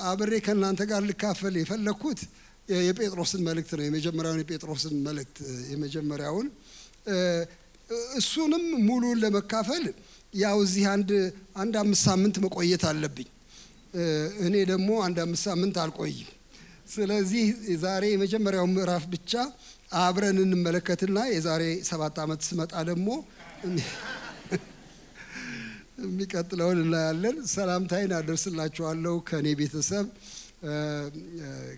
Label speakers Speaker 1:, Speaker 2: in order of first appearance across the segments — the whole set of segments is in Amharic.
Speaker 1: አብሬ ከእናንተ ጋር ልካፈል የፈለኩት የጴጥሮስን መልእክት ነው። የመጀመሪያውን የጴጥሮስን መልእክት የመጀመሪያውን እሱንም ሙሉን ለመካፈል ያው እዚህ አንድ 5 ሳምንት መቆየት አለብኝ። እኔ ደግሞ 5 ሳምንት አልቆይም። ስለዚህ ዛሬ የመጀመሪያው ምዕራፍ ብቻ አብረን እንመለከትና የዛሬ 7 ዓመት ስመጣ ደግሞ የሚቀጥለውን እናያለን። ሰላምታዬን አደርስላችኋለሁ ከኔ ቤተሰብ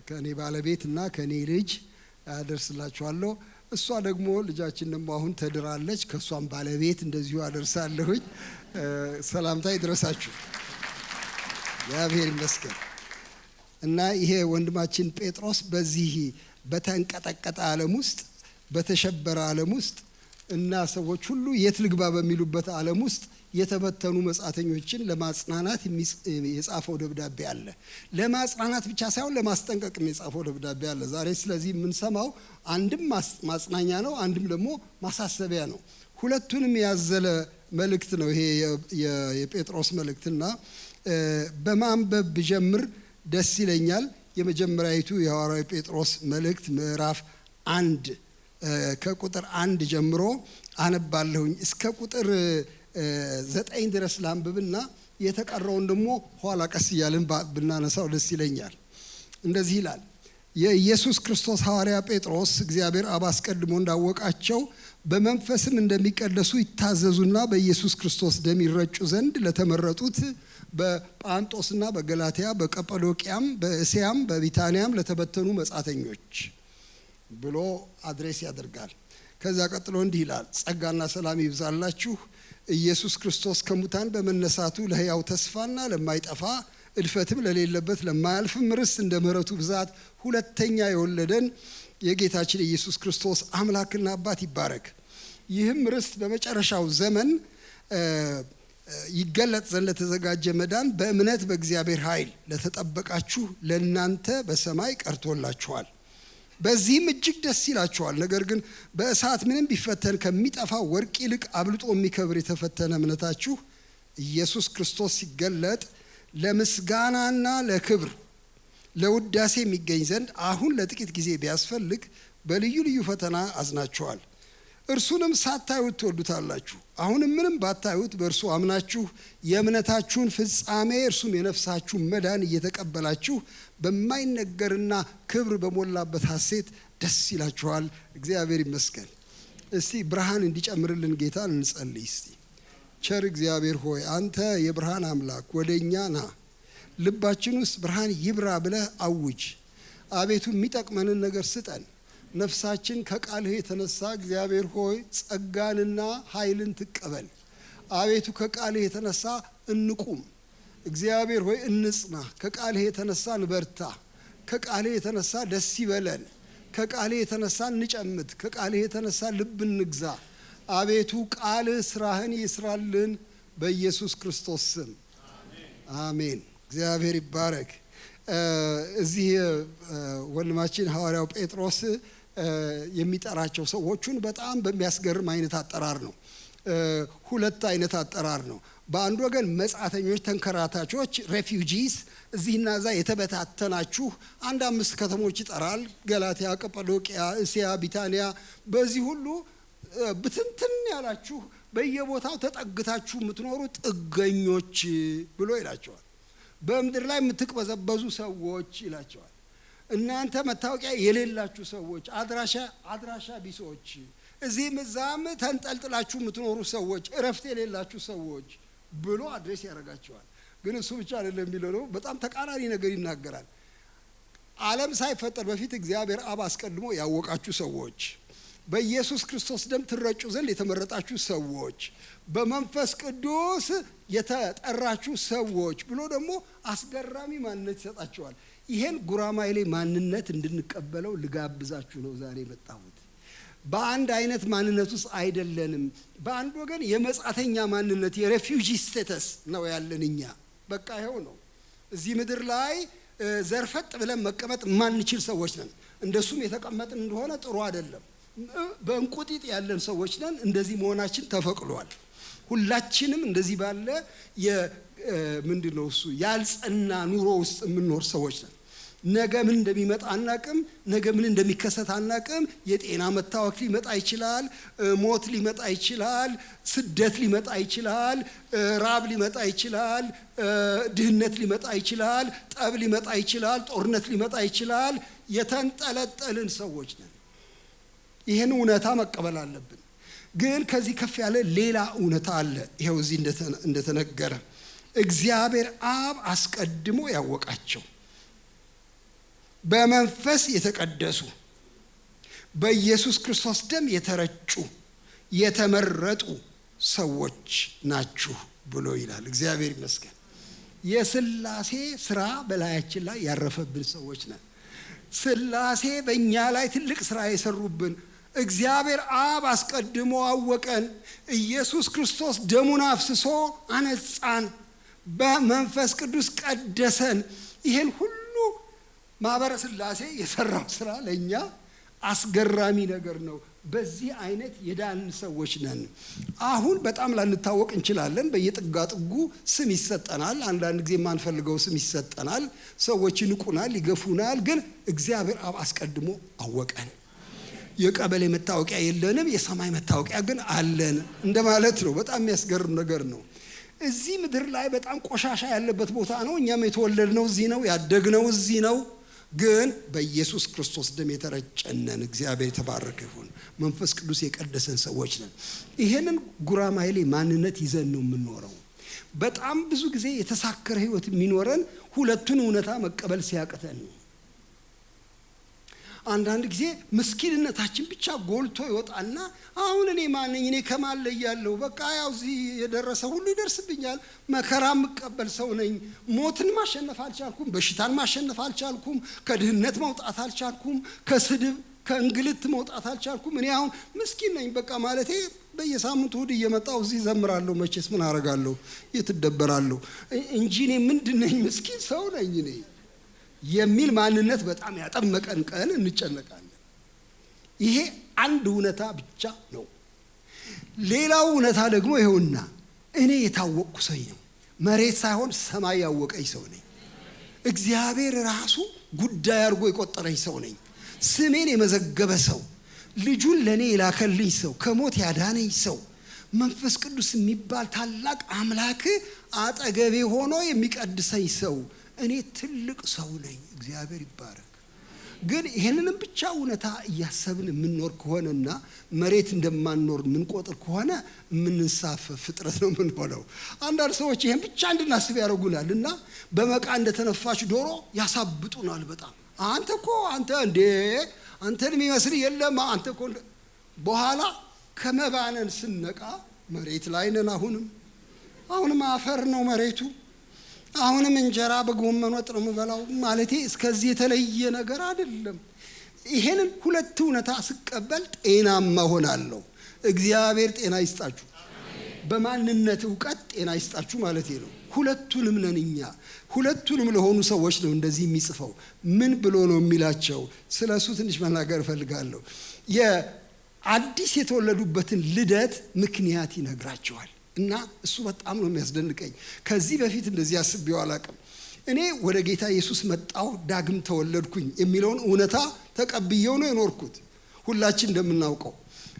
Speaker 1: ከኔ ባለቤትና ከኔ ልጅ አደርስላችኋለሁ። እሷ ደግሞ ልጃችን ደግሞ አሁን ተድራለች። ከሷም ባለቤት እንደዚሁ አደርሳለሁኝ። ሰላምታ ይድረሳችሁ። እግዚአብሔር ይመስገን። እና ይሄ ወንድማችን ጴጥሮስ በዚህ በተንቀጠቀጠ ዓለም ውስጥ በተሸበረ ዓለም ውስጥ እና ሰዎች ሁሉ የት ልግባ በሚሉበት ዓለም ውስጥ የተበተኑ መጻተኞችን ለማጽናናት የጻፈው ደብዳቤ አለ። ለማጽናናት ብቻ ሳይሆን ለማስጠንቀቅም የጻፈው ደብዳቤ አለ። ዛሬ ስለዚህ የምንሰማው አንድም ማጽናኛ ነው፣ አንድም ደግሞ ማሳሰቢያ ነው። ሁለቱንም ያዘለ መልእክት ነው ይሄ የጴጥሮስ መልእክትና በማንበብ ብጀምር ደስ ይለኛል። የመጀመሪያይቱ የሐዋርያው ጴጥሮስ መልእክት ምዕራፍ 1 ከቁጥር 1 ጀምሮ አነባለሁኝ እስከ ቁጥር 9 ድረስ ላንብብና የተቀረውን ደግሞ ኋላ ቀስ እያልን ብናነሳው ደስ ይለኛል። እንደዚህ ይላል። የኢየሱስ ክርስቶስ ሐዋርያ ጴጥሮስ እግዚአብሔር አብ አስቀድሞ እንዳወቃቸው በመንፈስም እንደሚቀደሱ ይታዘዙና በኢየሱስ ክርስቶስ ደም ይረጩ ዘንድ ለተመረጡት በጳንጦስና በገላትያ በቀጳዶቅያም በእስያም በቢታንያም ለተበተኑ መጻተኞች ብሎ አድሬስ ያደርጋል። ከዛ ቀጥሎ እንዲህ ይላል። ጸጋና ሰላም ይብዛላችሁ ኢየሱስ ክርስቶስ ከሙታን በመነሳቱ ለሕያው ተስፋና ለማይጠፋ እድፈትም ለሌለበት ለማያልፍም ርስት እንደ ምሕረቱ ብዛት ሁለተኛ የወለደን የጌታችን ኢየሱስ ክርስቶስ አምላክና አባት ይባረክ። ይህም ርስት በመጨረሻው ዘመን ይገለጥ ዘንድ ለተዘጋጀ መዳን በእምነት በእግዚአብሔር ኃይል ለተጠበቃችሁ ለእናንተ በሰማይ ቀርቶላችኋል። በዚህም እጅግ ደስ ይላችኋል። ነገር ግን በእሳት ምንም ቢፈተን ከሚጠፋ ወርቅ ይልቅ አብልጦ የሚከብር የተፈተነ እምነታችሁ ኢየሱስ ክርስቶስ ሲገለጥ ለምስጋናና ለክብር ለውዳሴ የሚገኝ ዘንድ አሁን ለጥቂት ጊዜ ቢያስፈልግ በልዩ ልዩ ፈተና አዝናችኋል። እርሱንም ሳታዩት ትወዱታላችሁ። አሁንም ምንም ባታዩት በእርሱ አምናችሁ የእምነታችሁን ፍጻሜ እርሱም የነፍሳችሁን መዳን እየተቀበላችሁ በማይነገርና ክብር በሞላበት ሐሴት ደስ ይላችኋል። እግዚአብሔር ይመስገን። እስቲ ብርሃን እንዲጨምርልን ጌታ እንጸልይ። እስቲ ቸር እግዚአብሔር ሆይ አንተ የብርሃን አምላክ ወደኛ ና፣ ልባችን ውስጥ ብርሃን ይብራ ብለህ አውጅ። አቤቱ የሚጠቅመንን ነገር ስጠን። ነፍሳችን ከቃልህ የተነሳ እግዚአብሔር ሆይ ጸጋንና ኃይልን ትቀበል። አቤቱ ከቃልህ የተነሳ እንቁም። እግዚአብሔር ሆይ እንጽና። ከቃልህ የተነሳ እንበርታ። ከቃልህ የተነሳ ደስ ይበለን። ከቃልህ የተነሳ እንጨምት። ከቃልህ የተነሳ ልብ እንግዛ። አቤቱ ቃልህ ስራህን ይስራልን በኢየሱስ ክርስቶስ ስም አሜን። እግዚአብሔር ይባረክ። እዚህ ወንድማችን ሐዋርያው ጴጥሮስ የሚጠራቸው ሰዎቹን በጣም በሚያስገርም አይነት አጠራር ነው። 2 አይነት አጠራር ነው። በአንድ ወገን መጻተኞች፣ ተንከራታቾች፣ ሬፊውጂስ፣ እዚህና እዛ የተበታተናችሁ 5 ከተሞች ይጠራል። ገላትያ፣ ቀጳዶቅያ፣ እስያ፣ ቢታንያ። በዚህ ሁሉ ብትንትን ያላችሁ በየቦታው ተጠግታችሁ የምትኖሩ ጥገኞች ብሎ ይላቸዋል። በምድር ላይ የምትቅበዘበዙ ሰዎች ይላቸዋል። እናንተ መታወቂያ የሌላችሁ ሰዎች፣ አድራሻ ቢሶች፣ እዚህም እዛም ተንጠልጥላችሁ የምትኖሩ ሰዎች፣ እረፍት የሌላችሁ ሰዎች ብሎ አድሬስ ያደርጋቸዋል። ግን እሱ ብቻ አይደለም የሚለው፣ በጣም ተቃራኒ ነገር ይናገራል። ዓለም ሳይፈጠር በፊት እግዚአብሔር አብ አስቀድሞ ያወቃችሁ ሰዎች፣ በኢየሱስ ክርስቶስ ደም ትረጩ ዘንድ የተመረጣችሁ ሰዎች፣ በመንፈስ ቅዱስ የተጠራችሁ ሰዎች ብሎ ደግሞ አስገራሚ ማንነት ይሰጣቸዋል። ይሄን ጉራማይሌ ማንነት እንድንቀበለው ልጋብዛችሁ ነው ዛሬ የመጣሁት። በአንድ አይነት ማንነት ውስጥ አይደለንም። በአንድ ወገን የመጻተኛ ማንነት የሬፊውጂ ስቴተስ ነው ያለን እኛ። በቃ ይኸው ነው። እዚህ ምድር ላይ ዘርፈጥ ብለን መቀመጥ ማንችል ሰዎች ነን። እንደሱም የተቀመጥን እንደሆነ ጥሩ አይደለም። በእንቁጢጥ ያለን ሰዎች ነን። እንደዚህ መሆናችን ተፈቅዷል። ሁላችንም እንደዚህ ባለ ምንድነው እሱ ያልጸና ኑሮ ውስጥ የምንኖር ሰዎች ነን። ነገ ምን እንደሚመጣ አናቅም። ነገ ምን እንደሚከሰት አናቅም። የጤና መታወክ ሊመጣ ይችላል። ሞት ሊመጣ ይችላል። ስደት ሊመጣ ይችላል። ራብ ሊመጣ ይችላል። ድህነት ሊመጣ ይችላል። ጠብ ሊመጣ ይችላል። ጦርነት ሊመጣ ይችላል። የተንጠለጠልን ሰዎች ነን። ይህን እውነታ መቀበል አለብን። ግን ከዚህ ከፍ ያለ ሌላ እውነታ አለ። ይሄው እዚህ እንደተነገረ እግዚአብሔር አብ አስቀድሞ ያወቃቸው በመንፈስ የተቀደሱ በኢየሱስ ክርስቶስ ደም የተረጩ የተመረጡ ሰዎች ናችሁ ብሎ ይላል። እግዚአብሔር ይመስገን። የሥላሴ ስራ በላያችን ላይ ያረፈብን ሰዎች ነን። ሥላሴ በእኛ ላይ ትልቅ ስራ የሰሩብን። እግዚአብሔር አብ አስቀድሞ አወቀን። ኢየሱስ ክርስቶስ ደሙን አፍስሶ አነጻን። በመንፈስ ቅዱስ ቀደሰን። ይሄን ሁሉ ማህበረ ሥላሴ የሰራው ስራ ለኛ አስገራሚ ነገር ነው። በዚህ አይነት የዳን ሰዎች ነን። አሁን በጣም ላንታወቅ እንችላለን። በየጥጋጥጉ ስም ይሰጠናል። አንዳንድ ጊዜ የማንፈልገው ስም ይሰጠናል። ሰዎች ይንቁናል፣ ይገፉናል። ግን እግዚአብሔር አብ አስቀድሞ አወቀን። የቀበሌ መታወቂያ የለንም፣ የሰማይ መታወቂያ ግን አለን እንደማለት ነው። በጣም የሚያስገርም ነገር ነው። እዚህ ምድር ላይ በጣም ቆሻሻ ያለበት ቦታ ነው። እኛም የተወለድነው እዚህ ነው፣ ያደግነው እዚህ ነው። ግን በኢየሱስ ክርስቶስ ደም የተረጨነን። እግዚአብሔር የተባረከ ይሁን። መንፈስ ቅዱስ የቀደሰን ሰዎች ነን። ይሄንን ጉራማይሌ ማንነት ይዘን ነው የምንኖረው። በጣም ብዙ ጊዜ የተሳከረ ህይወት የሚኖረን ሁለቱን እውነታ መቀበል ሲያቅተን ነው። አንዳንድ ጊዜ ምስኪንነታችን ብቻ ጎልቶ ይወጣና አሁን እኔ ማን ነኝ? እኔ ከማን ለያለሁ? በቃ ያው እዚህ የደረሰ ሁሉ ይደርስብኛል። መከራ የምቀበል ሰው ነኝ። ሞትን ማሸነፍ አልቻልኩም። በሽታን ማሸነፍ አልቻልኩም። ከድህነት መውጣት አልቻልኩም። ከስድብ ከእንግልት መውጣት አልቻልኩም። እኔ አሁን ምስኪን ነኝ በቃ ማለቴ በየሳምንቱ እሁድ እየመጣሁ እዚህ ዘምራለሁ። መቼስ ምን አረጋለሁ? የትደበራለሁ እንጂ እኔ ምንድነኝ? ምስኪን ሰው ነኝ እኔ የሚል ማንነት በጣም ያጠመቀን ቀን እንጨነቃለን። ይሄ አንድ እውነታ ብቻ ነው። ሌላው እውነታ ደግሞ ይኸውና፣ እኔ የታወቅኩ ሰው ነኝ። መሬት ሳይሆን ሰማይ ያወቀኝ ሰው ነኝ። እግዚአብሔር ራሱ ጉዳይ አድርጎ የቆጠረኝ ሰው ነኝ። ስሜን የመዘገበ ሰው፣ ልጁን ለኔ የላከልኝ ሰው፣ ከሞት ያዳነኝ ሰው፣ መንፈስ ቅዱስ የሚባል ታላቅ አምላክ አጠገቤ ሆኖ የሚቀድሰኝ ሰው፣ እኔ ትልቅ ሰው ነኝ። እግዚአብሔር ይባረክ። ግን ይሄንንም ብቻ እውነታ እያሰብን የምንኖር ከሆነና መሬት እንደማንኖር የምንቆጥር ከሆነ የምንሳፈፍ ፍጥረት ነው የምንሆነው። አንዳንድ ሰዎች ይሄን ብቻ እንድናስብ ያደርጉናል እና በመቃ እንደተነፋች ዶሮ ያሳብጡናል በጣም። አንተ እኮ አንተ እንዴ አንተን የሚመስል የለም አንተ እኮ። በኋላ ከመባነን ስነቃ መሬት ላይ ነን። አሁንም አፈር ነው መሬቱ። አሁንም እንጀራ በጎመን ወጥ ነው የምበላው። ማለቴ እስከዚህ የተለየ ነገር አይደለም። ይሄንን ሁለት እውነታ ስቀበል ጤናማ ሆናለሁ። እግዚአብሔር ጤና ይስጣችሁ። በማንነት ዕውቀት ጤና ይስጣችሁ ማለቴ ነው። ሁለቱንም ነን እኛ። ሁለቱንም ለሆኑ ሰዎች ነው እንደዚህ የሚጽፈው። ምን ብሎ ነው የሚላቸው? ስለሱ ትንሽ መናገር እፈልጋለሁ። የአዲስ የተወለዱበትን ልደት ምክንያት ይነግራቸዋል። እና እሱ በጣም ነው የሚያስደንቀኝ። ከዚህ በፊት እንደዚህ አስቤው አላቅም። እኔ ወደ ጌታ ኢየሱስ መጣሁ፣ ዳግም ተወለድኩኝ የሚለውን እውነታ ተቀብየው ነው የኖርኩት። ሁላችን እንደምናውቀው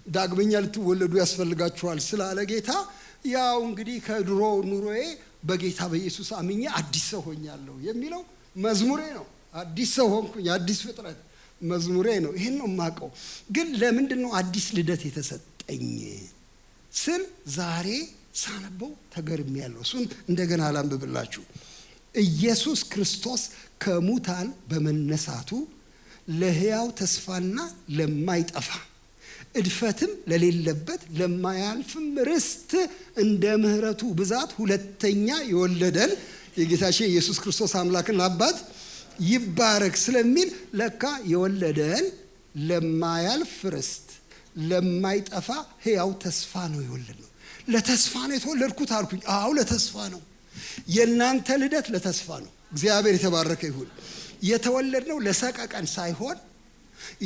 Speaker 1: ዳግመኛ ልትወለዱ ያስፈልጋችኋል ስላለ ጌታ፣ ያው እንግዲህ ከድሮ ኑሮዬ በጌታ በኢየሱስ አምኜ አዲስ ሰው ሆኛለሁ የሚለው መዝሙሬ ነው። አዲስ ሰው ሆንኩኝ፣ አዲስ ፍጥረት መዝሙሬ ነው። ይሄን ነው የማውቀው። ግን ለምንድን ነው አዲስ ልደት የተሰጠኝ ስል ዛሬ ሳነበው ተገርሜያለሁ። እሱን እንደገና ላንብብላችሁ። ኢየሱስ ክርስቶስ ከሙታን በመነሳቱ ለሕያው ተስፋና ለማይጠፋ እድፈትም ለሌለበት ለማያልፍም ርስት እንደ ምሕረቱ ብዛት ሁለተኛ የወለደን የጌታችን ኢየሱስ ክርስቶስ አምላክና አባት ይባረክ ስለሚል ለካ የወለደን ለማያልፍ ርስት ለማይጠፋ ሕያው ተስፋ ነው የወለድነው። ለተስፋ ነው የተወለድኩት አልኩኝ። አዎ ለተስፋ ነው። የእናንተ ልደት ለተስፋ ነው። እግዚአብሔር የተባረከ ይሁን። የተወለድነው ለሰቀቀን ሳይሆን፣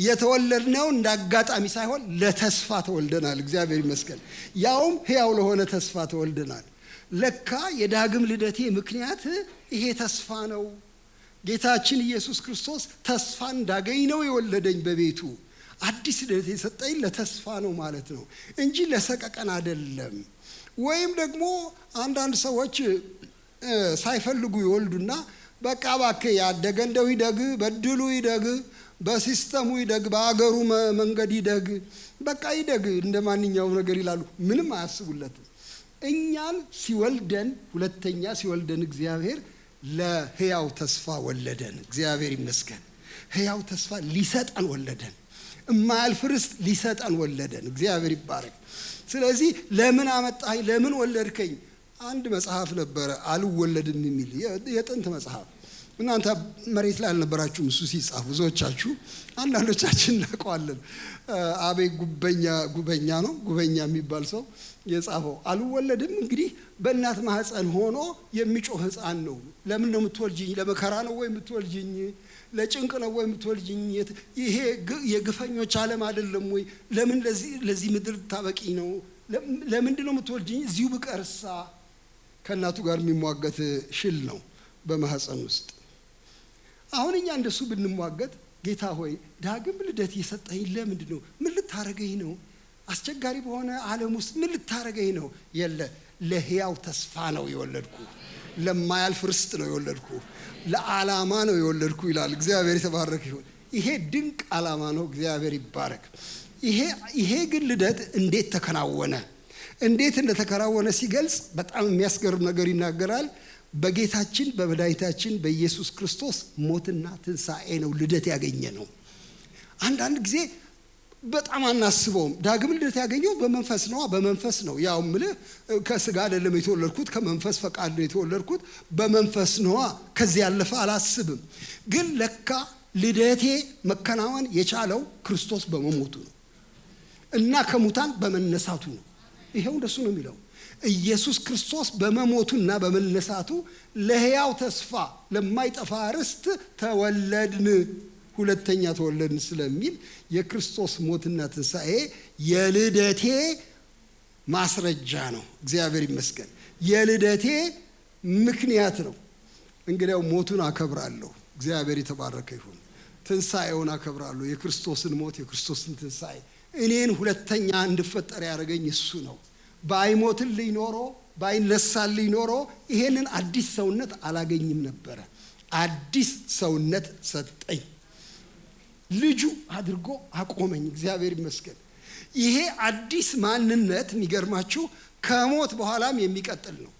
Speaker 1: የተወለድነው እንዳጋጣሚ ሳይሆን ለተስፋ ተወልደናል። እግዚአብሔር ይመስገን። ያውም ሕያው ለሆነ ተስፋ ተወልደናል። ለካ የዳግም ልደቴ ምክንያት ይሄ ተስፋ ነው። ጌታችን ኢየሱስ ክርስቶስ ተስፋ እንዳገኝ ነው የወለደኝ በቤቱ። አዲስ ልደት የሰጠኝ ለተስፋ ነው ማለት ነው እንጂ ለሰቀቀን አይደለም። ወይም ደግሞ አንዳንድ ሰዎች ሳይፈልጉ ይወልዱና በቃ እባክህ ያደገ እንደው ይደግ፣ በድሉ ይደግ፣ በሲስተሙ ይደግ፣ በአገሩ መንገድ ይደግ፣ በቃ ይደግ እንደ ማንኛውም ነገር ይላሉ። ምንም አያስቡለትም። እኛን ሲወልደን ሁለተኛ ሲወልደን እግዚአብሔር ለሕያው ተስፋ ወለደን። እግዚአብሔር ይመስገን። ሕያው ተስፋ ሊሰጠን ወለደን። እማያልፍ ርስት ሊሰጠን ወለደን። እግዚአብሔር ይባረክ። ስለዚህ ለምን አመጣኝ፣ ለምን ወለድከኝ? አንድ መጽሐፍ ነበረ አልወለድም የሚል የጥንት መጽሐፍ። እናንተ መሬት ላይ አልነበራችሁም እሱ ሲጻፍ፣ ብዙዎቻችሁ አንዳንዶቻችን እናውቀዋለን። አቤ ጉበኛ ነው ጉበኛ የሚባል ሰው የጻፈው አልወለድም። እንግዲህ በእናት ማህፀን ሆኖ የሚጮህ ሕፃን ነው። ለምን ነው የምትወልጂኝ? ለመከራ ነው ወይ የምትወልጂኝ? ለጭንቅ ነው ወይ የምትወልጂኝ? ይሄ የግፈኞች ዓለም አይደለም ወይ? ለምን ለዚህ ምድር ታበቂኝ ነው? ለምንድን ነው የምትወልጂኝ? እዚሁ ብቀርሳ ከእናቱ ጋር የሚሟገት ሽል ነው በማህፀን ውስጥ። አሁን እኛ እንደሱ ብንሟገት ጌታ ሆይ ዳግም ልደት የሰጠኝ ለምንድን ነው? ምን ልታረገኝ ነው? አስቸጋሪ በሆነ ዓለም ውስጥ ምን ልታረገኝ ነው? የለ ለሕያው ተስፋ ነው የወለድኩ፣ ለማያልፍ ርስት ነው የወለድኩ፣ ለዓላማ ነው የወለድኩ ይላል። እግዚአብሔር የተባረክ ይሁን። ይሄ ድንቅ ዓላማ ነው። እግዚአብሔር ይባረክ። ይሄ ግን ልደት እንዴት ተከናወነ? እንዴት እንደተከናወነ ሲገልጽ በጣም የሚያስገርም ነገር ይናገራል። በጌታችን በመድኃኒታችን በኢየሱስ ክርስቶስ ሞትና ትንሣኤ ነው ልደት ያገኘ ነው። አንዳንድ ጊዜ በጣም አናስበውም። ዳግም ልደት ያገኘው በመንፈስ ነው። በመንፈስ ነው። ያው ምልህ ከስጋ አይደለም የተወለድኩት፣ ከመንፈስ ፈቃድ ነው የተወለድኩት። በመንፈስ ነው። ከዚህ ያለፈ አላስብም። ግን ለካ ልደቴ መከናወን የቻለው ክርስቶስ በመሞቱ ነው እና ከሙታን በመነሳቱ ነው። ይሄው እንደሱ ነው የሚለው። ኢየሱስ ክርስቶስ በመሞቱና በመነሳቱ ለሕያው ተስፋ ለማይጠፋ ርስት ተወለድን፣ ሁለተኛ ተወለድን ስለሚል የክርስቶስ ሞትና ትንሣኤ የልደቴ ማስረጃ ነው። እግዚአብሔር ይመስገን። የልደቴ ምክንያት ነው። እንግዲያው ሞቱን አከብራለሁ። እግዚአብሔር የተባረከ ይሁን። ትንሣኤውን አከብራለሁ። የክርስቶስን ሞት፣ የክርስቶስን ትንሣኤ። እኔን ሁለተኛ እንድፈጠር ያደረገኝ እሱ ነው። ባይሞትልኝ ኖሮ ባይነሳልኝ ኖሮ ይሄንን አዲስ ሰውነት አላገኝም ነበረ። አዲስ ሰውነት ሰጠኝ። ልጁ አድርጎ አቆመኝ። እግዚአብሔር ይመስገን። ይሄ አዲስ ማንነት የሚገርማችሁ ከሞት በኋላም የሚቀጥል ነው።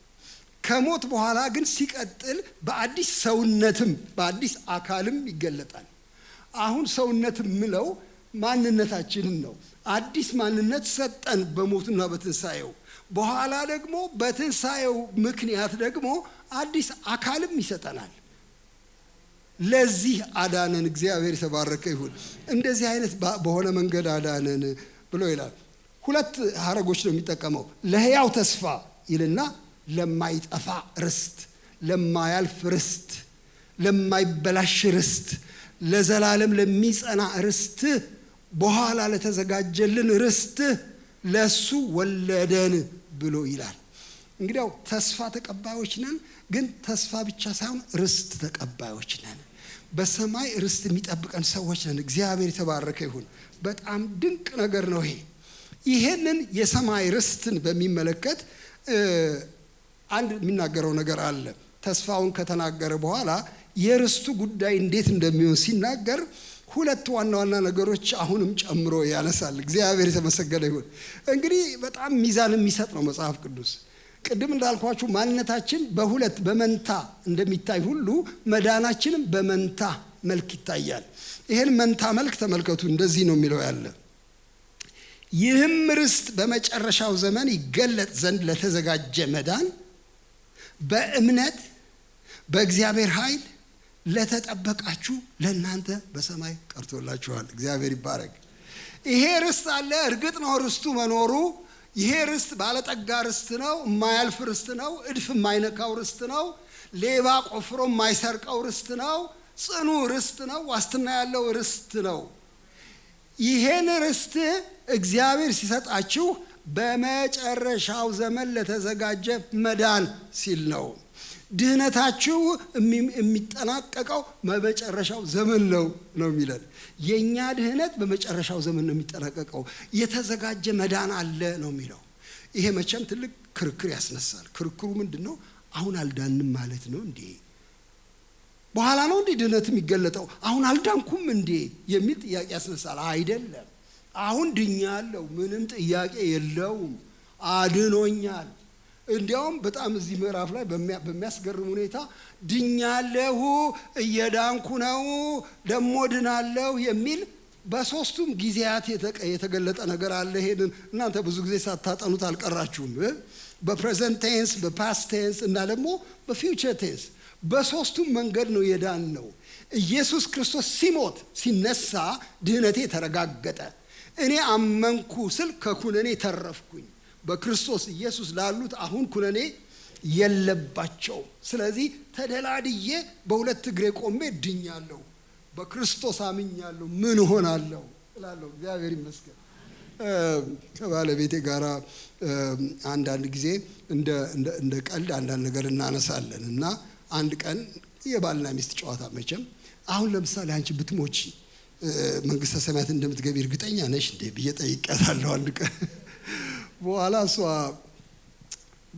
Speaker 1: ከሞት በኋላ ግን ሲቀጥል በአዲስ ሰውነትም በአዲስ አካልም ይገለጣል። አሁን ሰውነት ምለው ማንነታችንን ነው። አዲስ ማንነት ሰጠን በሞቱና በትንሣኤው። በኋላ ደግሞ በትንሣኤው ምክንያት ደግሞ አዲስ አካልም ይሰጠናል። ለዚህ አዳነን። እግዚአብሔር የተባረከ ይሁን። እንደዚህ አይነት በሆነ መንገድ አዳነን ብሎ ይላል። ሁለት ሐረጎች ነው የሚጠቀመው። ለሕያው ተስፋ ይልና ለማይጠፋ ርስት፣ ለማያልፍ ርስት፣ ለማይበላሽ ርስት፣ ለዘላለም ለሚጸና ርስት፣ በኋላ ለተዘጋጀልን ርስት ለሱ ወለደን ብሎ ይላል። እንግዲያው ተስፋ ተቀባዮች ነን። ግን ተስፋ ብቻ ሳይሆን ርስት ተቀባዮች ነን። በሰማይ ርስት የሚጠብቀን ሰዎች ነን። እግዚአብሔር የተባረከ ይሁን። በጣም ድንቅ ነገር ነው ይሄ። ይሄንን የሰማይ ርስትን በሚመለከት አንድ የሚናገረው ነገር አለ። ተስፋውን ከተናገረ በኋላ የርስቱ ጉዳይ እንዴት እንደሚሆን ሲናገር ሁለት ዋና ዋና ነገሮች አሁንም ጨምሮ ያነሳል። እግዚአብሔር የተመሰገነ ይሁን። እንግዲህ በጣም ሚዛን የሚሰጥ ነው መጽሐፍ ቅዱስ። ቅድም እንዳልኳችሁ ማንነታችን በሁለት በመንታ እንደሚታይ ሁሉ መዳናችንም በመንታ መልክ ይታያል። ይሄን መንታ መልክ ተመልከቱ። እንደዚህ ነው የሚለው ያለ ይህም ርስት በመጨረሻው ዘመን ይገለጥ ዘንድ ለተዘጋጀ መዳን በእምነት በእግዚአብሔር ኃይል ለተጠበቃችሁ ለእናንተ በሰማይ ቀርቶላችኋል። እግዚአብሔር ይባረክ። ይሄ ርስት አለ። እርግጥ ነው ርስቱ መኖሩ። ይሄ ርስት ባለጠጋ ርስት ነው። የማያልፍ ርስት ነው። እድፍ የማይነካው ርስት ነው። ሌባ ቆፍሮ የማይሰርቀው ርስት ነው። ጽኑ ርስት ነው። ዋስትና ያለው ርስት ነው። ይሄን ርስት እግዚአብሔር ሲሰጣችሁ በመጨረሻው ዘመን ለተዘጋጀ መዳን ሲል ነው። ድህነታችሁ የሚጠናቀቀው በመጨረሻው ዘመን ነው የሚለን። የኛ ድህነት በመጨረሻው ዘመን ነው የሚጠናቀቀው። የተዘጋጀ መዳን አለ ነው የሚለው። ይሄ መቼም ትልቅ ክርክር ያስነሳል። ክርክሩ ምንድነው? አሁን አልዳንም ማለት ነው እንዴ? በኋላ ነው እንዴ ድህነት የሚገለጠው? አሁን አልዳንኩም እንዴ የሚል ጥያቄ ያስነሳል። አይደለም፣ አሁን ድኛለሁ፣ ምንም ጥያቄ የለውም፣ አድኖኛል። እንዲያውም በጣም እዚህ ምዕራፍ ላይ በሚያስገርም ሁኔታ ድኛለሁ፣ እየዳንኩ ነው፣ ደሞ ድናለሁ የሚል በሶስቱም ጊዜያት የተገለጠ ነገር አለ። ይሄንን እናንተ ብዙ ጊዜ ሳታጠኑት አልቀራችሁም። በፕሬዘንት ቴንስ፣ በፓስት ቴንስ እና ደግሞ በፊውቸር ቴንስ በሶስቱም መንገድ ነው የዳን ነው። ኢየሱስ ክርስቶስ ሲሞት ሲነሳ ድህነቴ ተረጋገጠ። እኔ አመንኩ ስል ከኩነኔ ተረፍኩኝ። በክርስቶስ ኢየሱስ ላሉት አሁን ኩነኔ የለባቸው። ስለዚህ ተደላድዬ በሁለት እግሬ ቆሜ ድኛለሁ፣ በክርስቶስ አምኛለሁ፣ ምን ሆናለሁ እላለሁ። እግዚአብሔር ይመስገን። ከባለቤቴ ጋር አንዳንድ ጊዜ እንደ ቀልድ አንዳንድ ነገር እናነሳለን እና አንድ ቀን የባልና ሚስት ጨዋታ መቼም አሁን ለምሳሌ አንቺ ብትሞቺ መንግስተ ሰማያት እንደምትገቢ እርግጠኛ ነሽ እንዴ ብዬ ጠይቄያታለሁ አንድ ቀን። በኋላ እሷ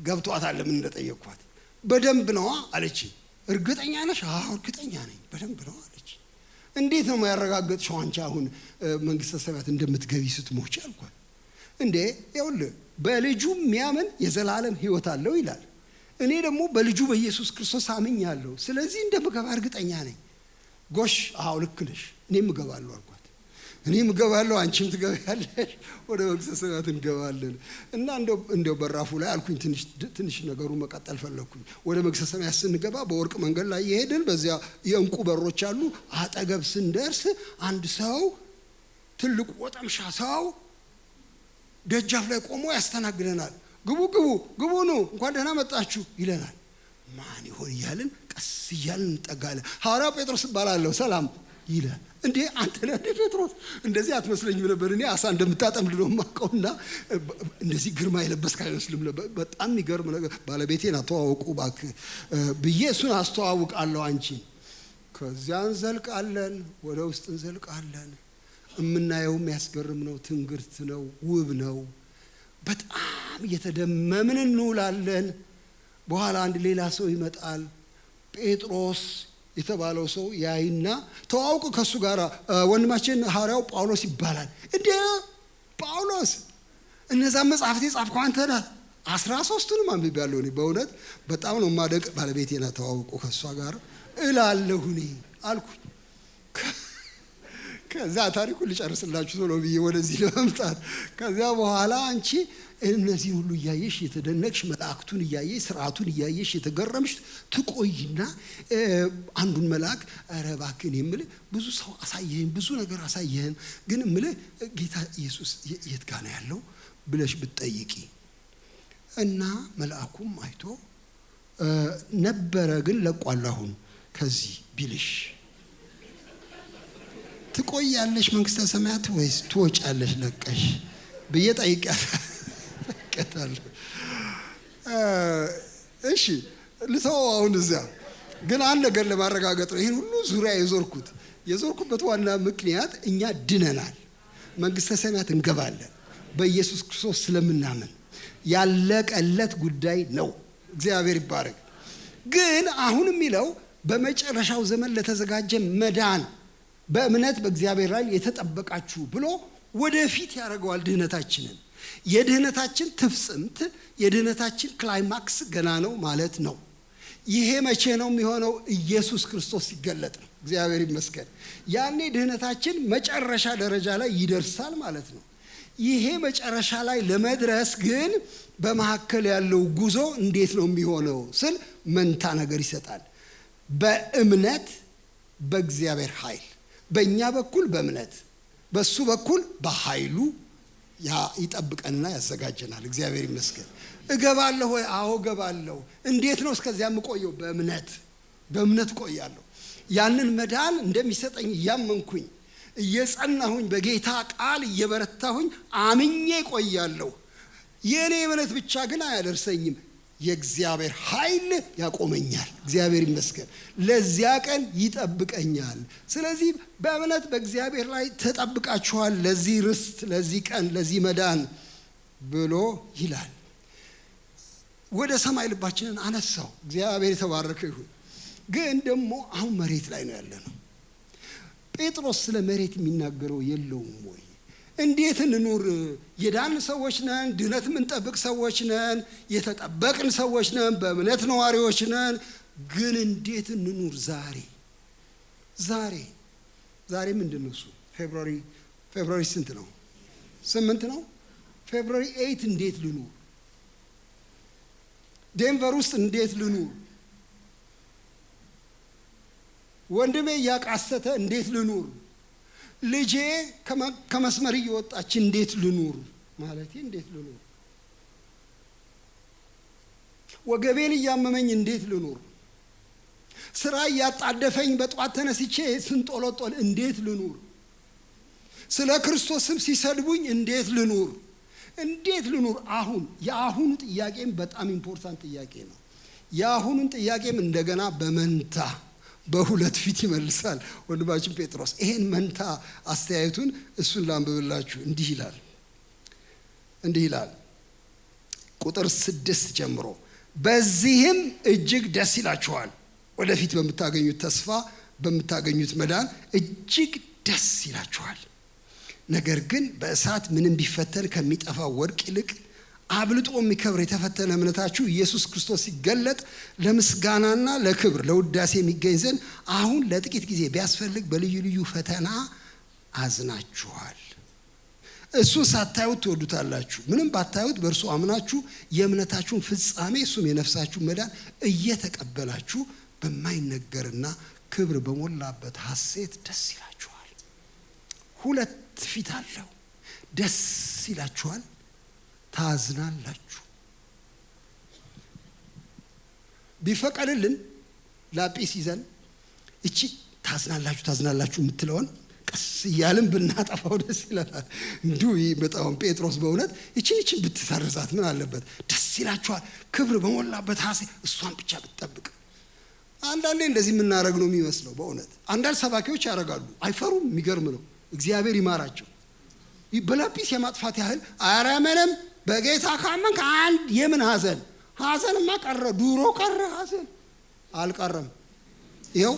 Speaker 1: ገብቷታል ለምን እንደጠየቅኳት። በደንብ ነዋ አለች። እርግጠኛ ነሽ? አዎ እርግጠኛ ነኝ፣ በደንብ ነው አለች። እንዴት ነው ያረጋገጥሽው አንቺ አሁን መንግስተ ሰማያት እንደምትገቢ ስትሞቺ አልኳት። እንዴ ይኸውልህ በልጁ የሚያምን የዘላለም ሕይወት አለው ይላል። እኔ ደግሞ በልጁ በኢየሱስ ክርስቶስ አምኛለሁ፣ ስለዚህ እንደምገባ እርግጠኛ ነኝ። ጎሽ አዎ ልክ ነሽ፣ እኔም እገባለሁ አልኳት። እኔም እገባለሁ፣ አንቺም ትገቢያለሽ፣ ወደ መንግስተ ሰማያት እንገባለን። እና እንደው በራፉ ላይ አልኩኝ፣ ትንሽ ነገሩ መቀጠል ፈለኩኝ። ወደ መንግስተ ሰማያት ስንገባ በወርቅ መንገድ ላይ የሄድን በዚያ የእንቁ በሮች አሉ። አጠገብ ስንደርስ አንድ ሰው፣ ትልቅ ወጠምሻ ሰው ደጃፍ ላይ ቆሞ ያስተናግደናል። ግቡ ግቡ ግቡ ነው እንኳን ደህና መጣችሁ ይለናል። ማን ይሆን እያልን ቀስ እያልን እንጠጋለን። ሐዋርያው ጴጥሮስ እባላለሁ ሰላም ይላል። እንዴ አንተ ነህ ጴጥሮስ? እንደዚህ አትመስለኝም ነበር፣ እኔ አሳ እንደምታጠምድ ነው የማውቀውና እንደዚህ ግርማ የለበስክ አይመስልም ነበር። በጣም የሚገርም ነገር። ባለቤቴን አስተዋውቁ እባክህ ብዬ እሱን አስተዋውቃለሁ አንቺን። ከዚያ እንዘልቃለን፣ ወደ ውስጥ እንዘልቃለን። የምናየው የሚያስገርም ነው፣ ትንግርት ነው፣ ውብ ነው። በጣም እየተደመምን እንውላለን። በኋላ አንድ ሌላ ሰው ይመጣል። ጴጥሮስ የተባለው ሰው ያይና ተዋውቁ ከሱ ጋር ወንድማችን ሐዋርያው ጳውሎስ ይባላል። እንዴ ጳውሎስ? እነዛ መጽሐፍት የጻፍከው አንተ ነህ? 13ቱንም አንብቤያለሁ እኔ በእውነት በጣም ነው የማደቅ። ባለቤቴና ተዋውቁ ከሷ ጋር እላለሁ እኔ አልኩኝ። ከዛ ታሪኩን ልጨርስላችሁ ቶሎ ብዬ ወደዚህ ለመምጣት። ከዚያ በኋላ አንቺ እነዚህ ሁሉ እያየሽ የተደነቅሽ፣ መላእክቱን እያየሽ ስርዓቱን እያየሽ የተገረምሽ ትቆይና አንዱን መልአክ ኧረ እባክህ እኔ የምልህ ብዙ ሰው አሳየህን፣ ብዙ ነገር አሳየህን፣ ግን የምልህ ጌታ ኢየሱስ የት ጋር ነው ያለው ብለሽ ብትጠይቂ እና መልአኩም አይቶ ነበረ ግን ለቋል አሁን ከዚህ ቢልሽ ትቆያለሽ መንግስተ ሰማያት ወይስ ትወጫለሽ ለቀሽ ብዬ ጠይቄያታለሁ። እሺ ልተው አሁን እዚያ ግን አንድ ነገር ለማረጋገጥ ነው ይሄን ሁሉ ዙሪያ የዞርኩበት ዋና ምክንያት እኛ ድነናል፣ መንግስተ ሰማያት እንገባለን በኢየሱስ ክርስቶስ ስለምናምን ያለቀለት ጉዳይ ነው። እግዚአብሔር ይባረክ። ግን አሁን የሚለው በመጨረሻው ዘመን ለተዘጋጀ መዳን በእምነት በእግዚአብሔር ላይ የተጠበቃችሁ ብሎ ወደፊት ያደርገዋል ድህነታችንን። የድህነታችን ትፍጽምት፣ የድህነታችን ክላይማክስ ገና ነው ማለት ነው። ይሄ መቼ ነው የሚሆነው? ኢየሱስ ክርስቶስ ሲገለጥ ነው። እግዚአብሔር ይመስገን። ያኔ ድህነታችን መጨረሻ ደረጃ ላይ ይደርሳል ማለት ነው። ይሄ መጨረሻ ላይ ለመድረስ ግን በመካከል ያለው ጉዞ እንዴት ነው የሚሆነው ስል መንታ ነገር ይሰጣል። በእምነት በእግዚአብሔር ኃይል፣ በእኛ በኩል በእምነት በሱ በኩል በኃይሉ ይጠብቀንና ያዘጋጀናል። እግዚአብሔር ይመስገን። እገባለሁ ወይ? አዎ እገባለሁ። እንዴት ነው እስከዚያ የምቆየው? በእምነት እቆያለሁ። ያንን መዳን እንደሚሰጠኝ እያመንኩኝ እየጸናሁኝ በጌታ ቃል እየበረታሁኝ አምኜ እቆያለሁ። የኔ እምነት ብቻ ግን አያደርሰኝም። የእግዚአብሔር ኃይል ያቆመኛል። እግዚአብሔር ይመስገን። ለዚያ ቀን ይጠብቀኛል። ስለዚህ በእምነት በእግዚአብሔር ላይ ተጠብቃችኋል፣ ለዚህ ርስት፣ ለዚህ ቀን፣ ለዚህ መዳን ብሎ ይላል። ወደ ሰማይ ልባችንን አነሳው። እግዚአብሔር የተባረከ ይሁን። ግን ደግሞ አሁን መሬት ላይ ነው ያለነው። ጴጥሮስ ስለ መሬት የሚናገረው የለውም ወይ? እንዴት እንኑር? የዳን ሰዎች ነን፣ ድነት የምንጠብቅ ሰዎች ነን፣ የተጠበቅን ሰዎች ነን፣ በእምነት ነዋሪዎች ነን። ግን እንዴት እንኑር? ዛሬ ምንድን ነው እሱ? ፌብሩዋሪ ስንት ነው? 8 ነው። ፌብሩዋሪ 8 እንዴት ልኑር? ዴንቨር ውስጥ እንዴት ልኑር? ወንድሜ እያቃሰተ እንዴት ልኑር? ልጄ ከመስመር እየወጣች እንዴት ልኑር? ማለቴ እንዴት ልኑር? ወገቤን እያመመኝ እንዴት ልኑር? ስራ እያጣደፈኝ በጧት ተነስቼ ስንጦለጦል እንዴት ልኑር? ስለ ክርስቶስም ሲሰድቡኝ እንዴት ልኑር? አሁን የአሁኑ ጥያቄም በጣም ኢምፖርታንት ጥያቄ ነው። የአሁኑን ጥያቄም እንደገና በመንታ በሁለት ፊት ይመልሳል ወንድማችን ጴጥሮስ። ይሄን መንታ አስተያየቱን እሱን ላንብብላችሁ። እንዲህ ይላል ቁጥር 6 ጀምሮ፣ በዚህም እጅግ ደስ ይላችኋል፣ ወደፊት በምታገኙት ተስፋ በምታገኙት መዳን እጅግ ደስ ይላችኋል። ነገር ግን በእሳት ምንም ቢፈተን ከሚጠፋው ወርቅ ይልቅ አብልጦ የሚከብር የተፈተነ እምነታችሁ ኢየሱስ ክርስቶስ ሲገለጥ ለምስጋናና ለክብር ለውዳሴ የሚገኝ ዘንድ አሁን ለጥቂት ጊዜ ቢያስፈልግ በልዩ ልዩ ፈተና አዝናችኋል። እሱን ሳታዩት ትወዱታላችሁ። ምንም ባታዩት በእርሱ አምናችሁ የእምነታችሁን ፍጻሜ እሱም የነፍሳችሁ መዳን እየተቀበላችሁ በማይነገርና ክብር በሞላበት ሐሴት ደስ ይላችኋል። ሁለት ፊት አለው። ደስ ይላችኋል፣ ታዝናላችሁ። ቢፈቀድልን ላጲስ ይዘን እቺ ታዝናላችሁ የምትለውን ቀስ እያልን ብናጠፋው ደስ ይለናል። እንዲሁ በጣም ጴጥሮስ በእውነት እቺን ብትሰርዛት ምን አለበት? ደስ ይላችኋል፣ ክብር በሞላበት ሐሴት፣ እሷን ብቻ ብትጠብቅ። አንዳንዴ እንደዚህ የምናደርግ ነው የሚመስለው። በእውነት አንዳንድ ሰባኪዎች ያደርጋሉ፣ አይፈሩም። የሚገርም ነው። እግዚአብሔር ይማራቸው። በላጲስ የማጥፋት ያህል ኧረ ምንም በጌታ ካመንክ አንድ የምን ሐዘንማ ቀረ፣ ድሮ ቀረ፣ ሐዘን አልቀረም። ይኸው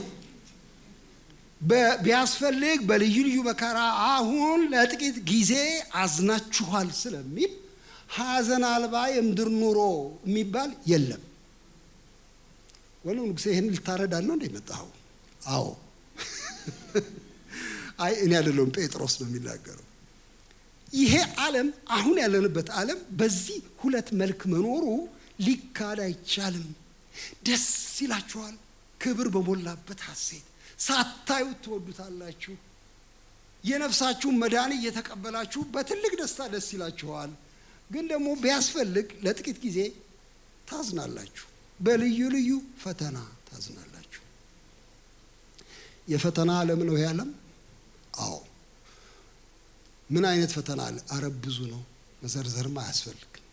Speaker 1: ቢያስፈልግ በልዩ ልዩ መከራ አሁን ለጥቂት ጊዜ አዝናችኋል ስለሚል ሐዘን አልባ የምድር ኑሮ የሚባል የለም። ወለው ንጉሴ ይሄን ልታረዳል ነው እንደ መጣው? አዎ አይ እኔ አይደለሁም፣ ጴጥሮስ ነው የሚናገረው። ይሄ ዓለም አሁን ያለንበት ዓለም በዚህ ሁለት መልክ መኖሩ ሊካድ አይቻልም። ደስ ይላችኋል፣ ክብር በሞላበት ሐሴት፣ ሳታዩት ትወዱታላችሁ። የነፍሳችሁን መዳን እየተቀበላችሁ በትልቅ ደስታ ደስ ይላችኋል። ግን ደግሞ ቢያስፈልግ ለጥቂት ጊዜ ታዝናላችሁ፣ በልዩ ልዩ ፈተና ታዝናላችሁ። የፈተና ዓለም ነው ይሄ ዓለም። አዎ ምን አይነት ፈተና አለ? አረብ ብዙ ነው፣ መዘርዘርም አያስፈልግም።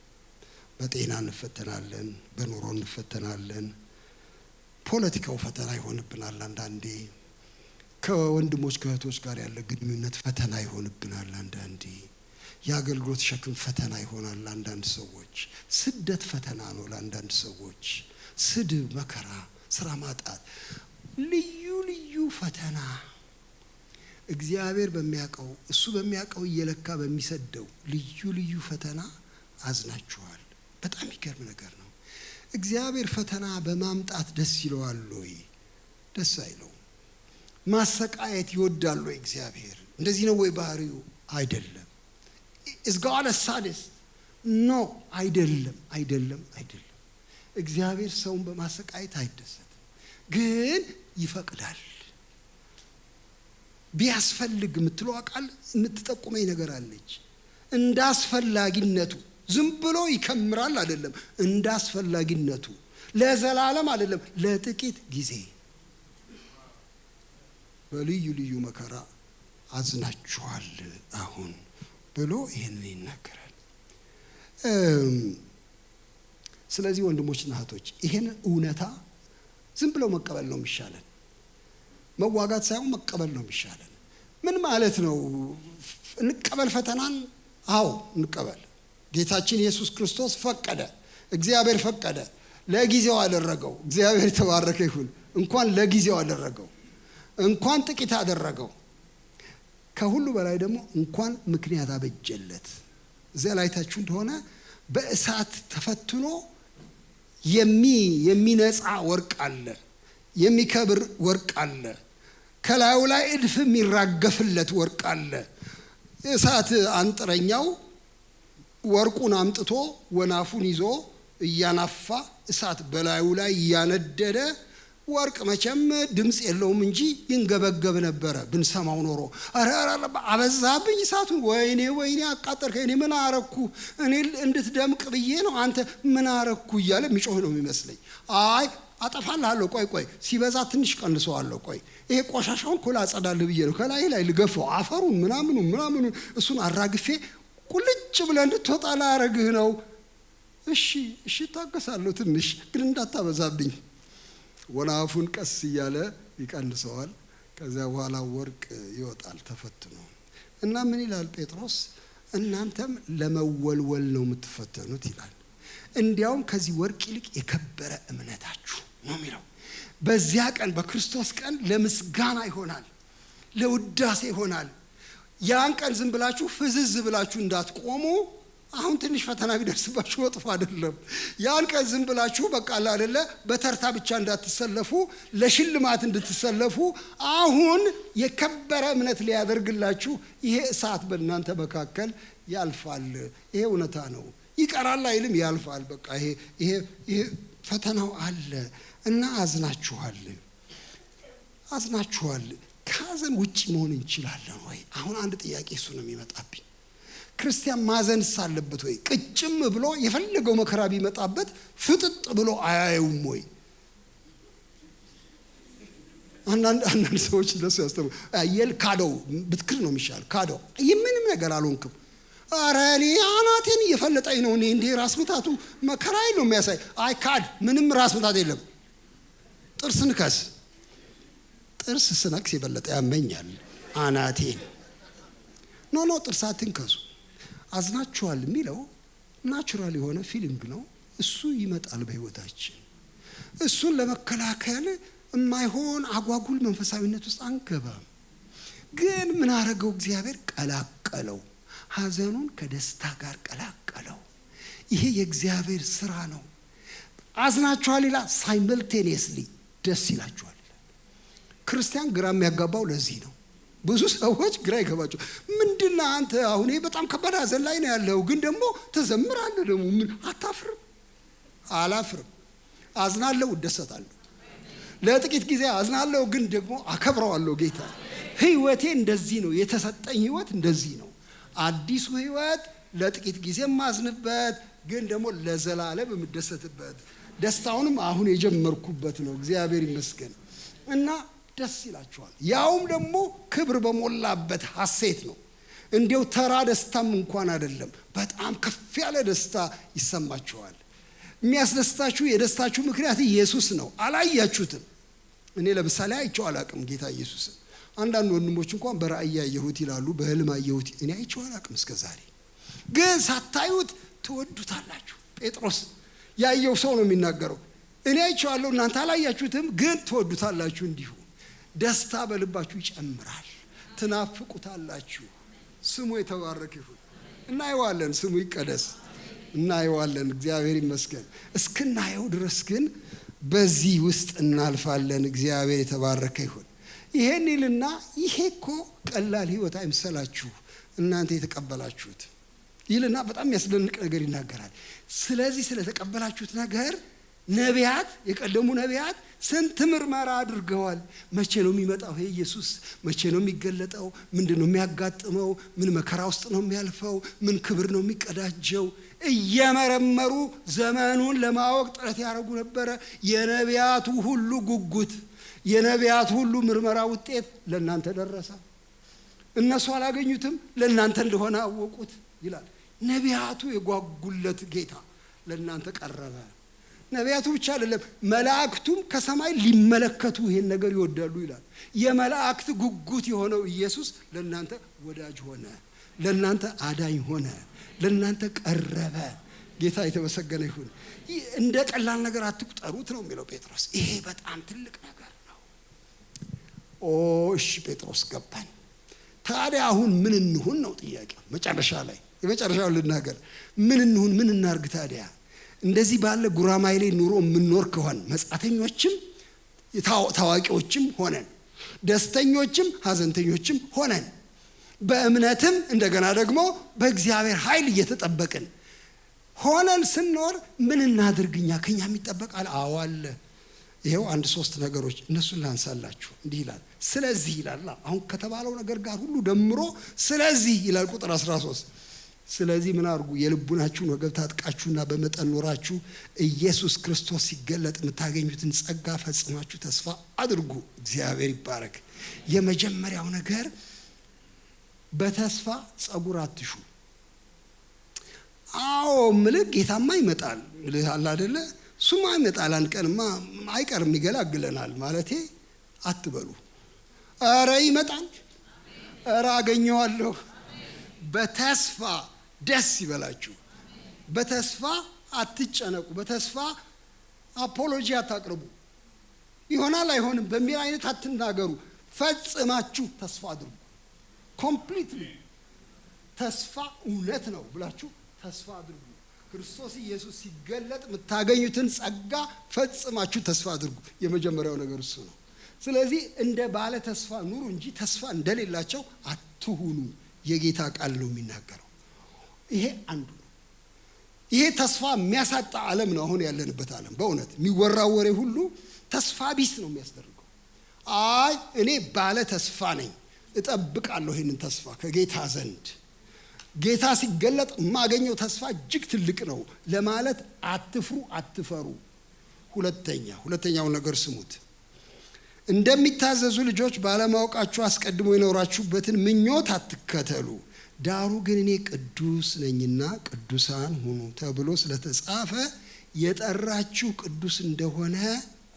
Speaker 1: በጤና እንፈተናለን፣ በኑሮ እንፈተናለን፣ ፖለቲካው ፈተና ይሆንብናል። አንዳንዴ ከወንድሞች ከእህቶች ጋር ያለ ግንኙነት ፈተና ይሆንብናል። አንዳንዴ የአገልግሎት ሸክም ፈተና ይሆናል። አንዳንድ ሰዎች ስደት ፈተና ነው ለአንዳንድ ሰዎች፣ ስድብ፣ መከራ፣ ስራ ማጣት፣ ልዩ ልዩ ፈተና። እግዚአብሔር በሚያውቀው እሱ በሚያውቀው እየለካ በሚሰደው ልዩ ልዩ ፈተና አዝናችኋል። በጣም ይገርም ነገር ነው። እግዚአብሔር ፈተና በማምጣት ደስ ይለዋል ወይ? ደስ አይለው። ማሰቃየት ይወዳል ወይ እግዚአብሔር? እንደዚህ ነው ወይ ባህሪው? አይደለም። is God a sadist? no አይደለም። እግዚአብሔር ሰውን በማሰቃየት አይደሰትም፣ ግን ይፈቅዳል። ቢያስፈልግ የምትለው ቃል የምትጠቁመኝ ነገር አለች። እንዳስፈላጊነቱ ዝም ብሎ ይከምራል አይደለም፣ እንዳስፈላጊነቱ ለዘላለም አይደለም፣ ለጥቂት ጊዜ በልዩ ልዩ መከራ አዝናችኋል አሁን ብሎ ይሄንን ይናገራል። ስለዚህ ወንድሞችና እህቶች ይሄን እውነታ ዝም ብለው መቀበል ነው የሚሻለን። መዋጋት ሳይሆን መቀበል ነው የሚሻለን። ምን ማለት ነው? እንቀበል ፈተናን። አዎ እንቀበል። ጌታችን ኢየሱስ ክርስቶስ ፈቀደ፣ እግዚአብሔር ፈቀደ፣ ለጊዜው አደረገው። እግዚአብሔር የተባረከ ይሁን። እንኳን ለጊዜው አደረገው፣ እንኳን ጥቂት አደረገው፣ ከሁሉ በላይ ደግሞ እንኳን ምክንያት አበጀለት። እዚያ ላይ ታችሁ እንደሆነ በእሳት ተፈትኖ የሚነጻ ወርቅ አለ፣ የሚከብር ወርቅ አለ፣ ከላዩ ላይ እድፍ የሚራገፍለት ወርቅ አለ። እሳት አንጥረኛው ወርቁን አምጥቶ ወናፉን ይዞ እያናፋ እሳት በላዩ ላይ እያነደደ ወርቅ መቼም ድምጽ የለውም እንጂ ይንገበገብ ነበረ። ብንሰማው ኖሮ አረ አበዛብኝ እሳቱን፣ ወይኔ አቃጠርከኝ፣ እኔ ምን አረኩ? እኔ እንድትደምቅ ብዬ ነው፣ አንተ ምን አረኩ እያለ የሚጮህ ነው የሚመስለኝ። አይ አጠፋልሃለሁ፣ ቆይ ሲበዛ ትንሽ ቀንሰዋለሁ፣ ቆይ ይሄ ቆሻሻውን ኮላ አጸዳልህ ብዬ ነው፣ ከላይ ላይ ልገፈው፣ አፈሩን ምናምኑን እሱን አራግፌ ቁልጭ ብለህ እንድትወጣ ላረግህ ነው። እሺ ታገሳለሁ፣ ትንሽ ግን እንዳታበዛብኝ። ወናፉን ቀስ እያለ ይቀንሰዋል። ከዚያ በኋላ ወርቅ ይወጣል ተፈትኖ። እና ምን ይላል ጴጥሮስ? እናንተም ለመወልወል ነው የምትፈተኑት ይላል። እንዲያውም ከዚህ ወርቅ ይልቅ የከበረ እምነታችሁ ነው የሚለው። በዚያ ቀን በክርስቶስ ቀን ለምስጋና ይሆናል፣ ለውዳሴ ይሆናል። ያን ቀን ዝም ብላችሁ ፍዝዝ ብላችሁ እንዳትቆሙ። አሁን ትንሽ ፈተና ቢደርስባችሁ ወጥፎ አይደለም። ያን ቀን ዝም ብላችሁ በቃ አይደለ በተርታ ብቻ እንዳትሰለፉ፣ ለሽልማት እንድትሰለፉ አሁን የከበረ እምነት ሊያደርግላችሁ ይሄ እሳት በእናንተ መካከል ያልፋል። ይሄ እውነታ ነው። ይቀራል አይልም፣ ያልፋል። በቃ ይሄ ፈተናው አለ እና አዝናችኋል። ከሀዘን ውጭ መሆን እንችላለን ወይ? አሁን አንድ ጥያቄ እሱ ነው የሚመጣብኝ። ክርስቲያን ማዘንስ አለበት ወይ? ቅጭም ብሎ የፈለገው መከራ ቢመጣበት ፍጥጥ ብሎ አያየውም ወይ? አንዳንድ ሰዎች እንደሱ ያስተምሩ። ካደው ብትክር ነው የሚሻል። ካደው ምንም ነገር አልሆንክም። ኧረ እኔ አናቴን እየፈለጠኝ ነው፣ እኔ እንደ ራስ ምታቱ መከራዬ ነው የሚያሳይ። አይ ካድ፣ ምንም ራስ ምታት የለም። ጥርስ ንከስ። ጥርስ ስነክስ የበለጠ ያመኛል አናቴን። ኖ ጥርሳትን ከሱ። አዝናችኋል የሚለው ናቹራል የሆነ ፊሊንግ ነው። እሱ ይመጣል በህይወታችን። እሱን ለመከላከል የማይሆን አጓጉል መንፈሳዊነት ውስጥ አንገባም። ግን ምን አረገው? እግዚአብሔር ቀላቀለው። ሀዘኑን ከደስታ ጋር ቀላቀለው። ይሄ የእግዚአብሔር ስራ ነው። አዝናችኋል ይላል፣ ሳይመልቴኒየስሊ ደስ ይላችኋል። ክርስቲያን ግራ የሚያጋባው ለዚህ ነው። ብዙ ሰዎች ግራ ይገባቸው። ምንድነው አንተ አሁን በጣም ከባድ ሀዘን ላይ ነው ያለው፣ ግን ደግሞ ተዘምራለህ። ደግሞ ምን አታፍርም? አላፍርም። አዝናለሁ፣ እደሰታለሁ። ለጥቂት ጊዜ አዝናለሁ፣ ግን ደግሞ አከብረዋለሁ ጌታ። ህይወቴ እንደዚህ ነው፣ የተሰጠኝ ህይወት እንደዚህ ነው። አዲሱ ህይወት ለጥቂት ጊዜ ማዝንበት፣ ግን ደግሞ ለዘላለም የምደሰትበት፣ ደስታውንም አሁን የጀመርኩበት ነው። እግዚአብሔር ይመስገን። እና ደስ ይላችኋል። ያውም ደግሞ ክብር በሞላበት ሐሴት ነው። እንዲያው ተራ ደስታም እንኳን አይደለም፣ በጣም ከፍ ያለ ደስታ ይሰማችኋል። የሚያስደስታችሁ የደስታችሁ ምክንያት ኢየሱስ ነው። አላያችሁትም። እኔ ለምሳሌ አይቼው አላቅም ጌታ ኢየሱስን። አንዳንድ ወንድሞች እንኳን በራእይ ያየሁት ይላሉ፣ በህልም አየሁት። እኔ አይቼው አላቅም እስከዛሬ። ግን ሳታዩት ትወዱታላችሁ። ጴጥሮስ ያየው ሰው ነው የሚናገረው። እኔ አይቼዋለሁ፣ እናንተ አላያችሁትም፣ ግን ትወዱታላችሁ። እንዲሁ ደስታ በልባችሁ ይጨምራል፣ ትናፍቁታላችሁ። ስሙ የተባረከ ይሁን። እናየዋለን፣ ስሙ ይቀደስ። እናየዋለን፣ እግዚአብሔር ይመስገን። እስክናየው ድረስ ግን በዚህ ውስጥ እናልፋለን። እግዚአብሔር የተባረከ ይሁን። ይሄን ይልና ይሄ እኮ ቀላል ህይወት አይምሰላችሁ እናንተ የተቀበላችሁት ይልና በጣም የሚያስደንቅ ነገር ይናገራል። ስለዚህ ስለተቀበላችሁት ነገር ነቢያት፣ የቀደሙ ነቢያት ስንት ምርመራ አድርገዋል። መቼ ነው የሚመጣው ይሄ ኢየሱስ? መቼ ነው የሚገለጠው? ምንድነው የሚያጋጥመው? ምን መከራ ውስጥ ነው የሚያልፈው? ምን ክብር ነው የሚቀዳጀው? እየመረመሩ ዘመኑን ለማወቅ ጥረት ያደርጉ ነበረ። የነቢያቱ ሁሉ ጉጉት፣ የነቢያቱ ሁሉ ምርመራ ውጤት ለእናንተ ደረሰ። እነሱ አላገኙትም፣ ለእናንተ እንደሆነ አወቁት ይላል። ነቢያቱ የጓጉለት ጌታ ለእናንተ ቀረበ። ነቢያቱ ብቻ አይደለም፣ መላእክቱም ከሰማይ ሊመለከቱ ይሄን ነገር ይወዳሉ ይላል። የመላእክት ጉጉት የሆነው ኢየሱስ ለእናንተ ወዳጅ ሆነ፣ ለእናንተ አዳኝ ሆነ፣ ለእናንተ ቀረበ። ጌታ የተመሰገነ ይሁን። እንደ ቀላል ነገር አትቁጠሩት ነው የሚለው ጴጥሮስ። ይሄ በጣም ትልቅ ነገር ነው። እሺ ጴጥሮስ ገባን። ታዲያ አሁን ምን እንሁን ነው ጥያቄው። መጨረሻ ላይ የመጨረሻው ልናገር። ምን እንሁን? ምን እናርግ ታዲያ? እንደዚህ ባለ ጉራማይሌ ኑሮ የምንኖር ከሆነ መጻተኞችም ታዋቂዎችም ሆነን ደስተኞችም ሐዘንተኞችም ሆነን በእምነትም እንደገና ደግሞ በእግዚአብሔር ኃይል እየተጠበቅን ሆነን ስንኖር ምን እናድርግኛ? ከኛ የሚጠበቃል? አዎ አለ። ይሄው 1-3 ነገሮች እነሱን ላንሳላችሁ። እንዲህ ይላል። ስለዚህ ይላል። አሁን ከተባለው ነገር ጋር ሁሉ ደምሮ ስለዚህ ይላል ቁጥር 13። ስለዚህ ምን አድርጉ? የልቡናችሁን ወገብ ታጥቃችሁና በመጠን ኖራችሁ ኢየሱስ ክርስቶስ ሲገለጥ የምታገኙትን ጸጋ ፈጽማችሁ ተስፋ አድርጉ። እግዚአብሔር ይባረክ። የመጀመሪያው ነገር በተስፋ ጸጉር አትሹ። አዎ ምልክ ጌታማ ይመጣል ምልህ አለ አይደለ? ሱማ ይመጣል፣ አንድ ቀንማ አይቀርም ይገላግለናል ማለቴ አትበሉ። ኧረ ይመጣል፣ ኧረ አገኘዋለሁ። በተስፋ ደስ ይበላችሁ። በተስፋ አትጨነቁ። በተስፋ አፖሎጂ አታቅርቡ። ይሆናል አይሆንም በሚል አይነት አትናገሩ። ፈጽማችሁ ተስፋ አድርጉ። ኮምፕሊትሊ ተስፋ እውነት ነው ብላችሁ ተስፋ አድርጉ። ክርስቶስ ኢየሱስ ሲገለጥ የምታገኙትን ጸጋ ፈጽማችሁ ተስፋ አድርጉ። የመጀመሪያው ነገር እሱ ነው። ስለዚህ እንደ ባለ ተስፋ ኑሩ እንጂ ተስፋ እንደሌላቸው አትሁኑ። የጌታ ቃል ነው የሚናገረው። ይሄ አንዱ ነው። ይሄ ተስፋ የሚያሳጣ ዓለም ነው አሁን ያለንበት ዓለም። በእውነት የሚወራው ወሬ ሁሉ ተስፋ ቢስ ነው የሚያስደርገው። አይ እኔ ባለ ተስፋ ነኝ፣ እጠብቃለሁ ይሄንን ተስፋ ከጌታ ዘንድ። ጌታ ሲገለጥ የማገኘው ተስፋ እጅግ ትልቅ ነው ለማለት አትፍሩ፣ አትፈሩ። ሁለተኛው ነገር ስሙት። እንደሚታዘዙ ልጆች ባለማወቃችሁ አስቀድሞ የኖራችሁበትን ምኞት አትከተሉ። ዳሩ ግን እኔ ቅዱስ ነኝና ቅዱሳን ሁኑ ተብሎ ስለተጻፈ የጠራችሁ ቅዱስ እንደሆነ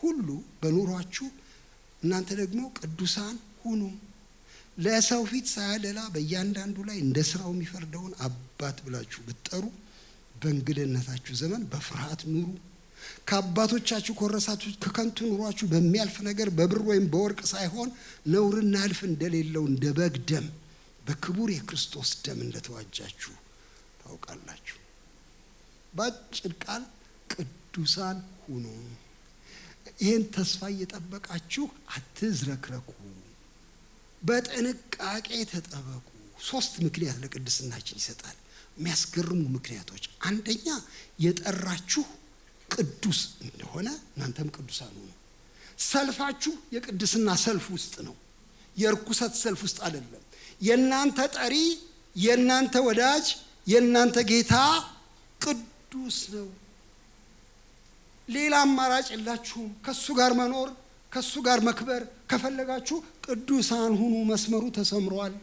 Speaker 1: ሁሉ በኑሯችሁ እናንተ ደግሞ ቅዱሳን ሁኑ። ለሰው ፊት ሳያደላ በእያንዳንዱ ላይ እንደ ስራው የሚፈርደውን አባት ብላችሁ ብትጠሩ በእንግድነታችሁ ዘመን በፍርሃት ኑሩ። ከአባቶቻችሁ ከወረሳችሁ ከከንቱ ኑሯችሁ በሚያልፍ ነገር በብር ወይም በወርቅ ሳይሆን ነውርና እልፍ እንደሌለው እንደ በግ ደም በክቡር የክርስቶስ ደም እንደተዋጃችሁ ታውቃላችሁ። በአጭር ቃል ቅዱሳን ሁኑ። ይህን ተስፋ እየጠበቃችሁ አትዝረክረኩ፣ በጥንቃቄ ተጠበቁ። 3 ምክንያት ለቅድስናችን ይሰጣል፣ የሚያስገርሙ ምክንያቶች። አንደኛ የጠራችሁ ቅዱስ እንደሆነ እናንተም ቅዱሳን ሁኑ። ሰልፋችሁ የቅድስና ሰልፍ ውስጥ ነው፣ የርኩሰት ሰልፍ ውስጥ አይደለም። የናንተ ጠሪ፣ የናንተ ወዳጅ፣ የናንተ ጌታ ቅዱስ ነው። ሌላ አማራጭ የላችሁም። ከሱ ጋር መኖር፣ ከሱ ጋር መክበር ከፈለጋችሁ ቅዱሳን ሁኑ። መስመሩ ተሰምሯል።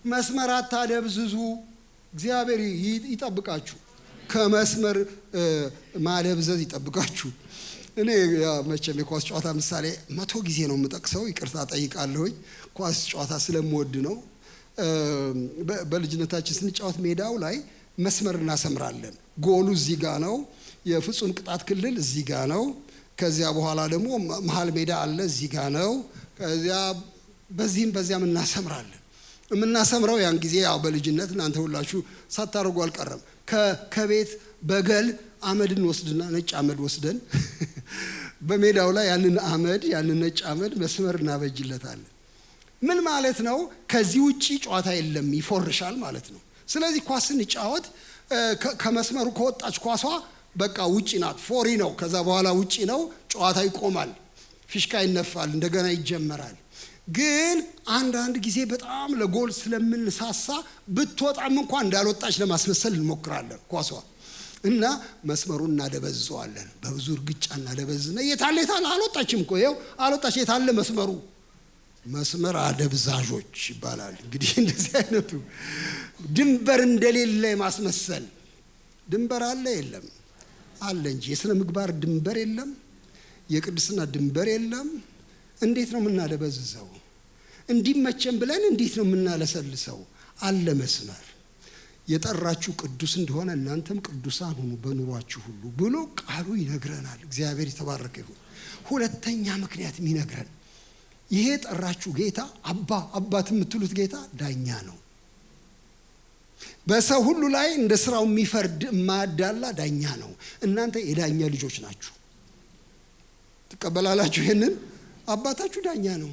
Speaker 1: መስመር አታደብዝዙ። እግዚአብሔር ይጠብቃችሁ። ከመስመር ማደብዘዝ ይጠብቃችሁ። እኔ መቼም የኳስ ጨዋታ ምሳሌ 100 ጊዜ ነው የምጠቅሰው፣ ይቅርታ ጠይቃለሁኝ። ኳስ ጨዋታ ስለምወድ ነው። በልጅነታችን ስንጫወት ሜዳው ላይ መስመር እናሰምራለን። ጎሉ እዚህ ጋ ነው፣ የፍጹም ቅጣት ክልል እዚህ ጋ ነው። ከዚያ በኋላ ደግሞ መሀል ሜዳ አለ እዚህ ጋ ነው። ከዚያ በዚህም በዚያም እናሰምራለን። የምናሰምረው ያን ጊዜ ያው በልጅነት እናንተ ሁላችሁ ሳታደርጉ አልቀረም። ከቤት በገል አመድን ወስድና ነጭ አመድ ወስደን በሜዳው ላይ ያንን ነጭ አመድ መስመር እናበጅለታለን። ምን ማለት ነው? ከዚህ ውጪ ጨዋታ የለም፣ ይፎርሻል ማለት ነው። ስለዚህ ኳስ ስንጫወት ከመስመሩ ከወጣች ኳሷ በቃ ውጪ ናት፣ ፎሪ ነው። ከዛ በኋላ ውጪ ነው፣ ጨዋታ ይቆማል፣ ፊሽካ ይነፋል፣ እንደገና ይጀመራል። ግን አንዳንድ ጊዜ በጣም ለጎል ስለምንሳሳ ብትወጣም እንኳን እንዳልወጣች ለማስመሰል እንሞክራለን ኳሷ እና መስመሩን መስመር አደብዛዦች ይባላል። እንግዲህ እንደዚህ አይነቱ ድንበር እንደሌለ ማስመሰል። ድንበር አለ የለም? አለ እንጂ። የሥነ ምግባር ድንበር የለም፣ የቅድስና ድንበር የለም። እንዴት ነው የምናደበዝዘው? እንዲመቸን ብለን እንዴት ነው የምናለሰልሰው? አለ መስመር። የጠራችሁ ቅዱስ እንደሆነ እናንተም ቅዱሳን ሁኑ በኑሯችሁ ሁሉ ብሎ ቃሉ ይነግረናል። እግዚአብሔር የተባረከ ይሁን። ሁለተኛ ምክንያት የሚነግረን ይሄ ጠራችሁ ጌታ አባት የምትሉት ጌታ ዳኛ ነው። በሰው ሁሉ ላይ እንደ ስራው የሚፈርድ የማያዳላ ዳኛ ነው። እናንተ የዳኛ ልጆች ናችሁ። ትቀበላላችሁ? ይሄንን አባታችሁ ዳኛ ነው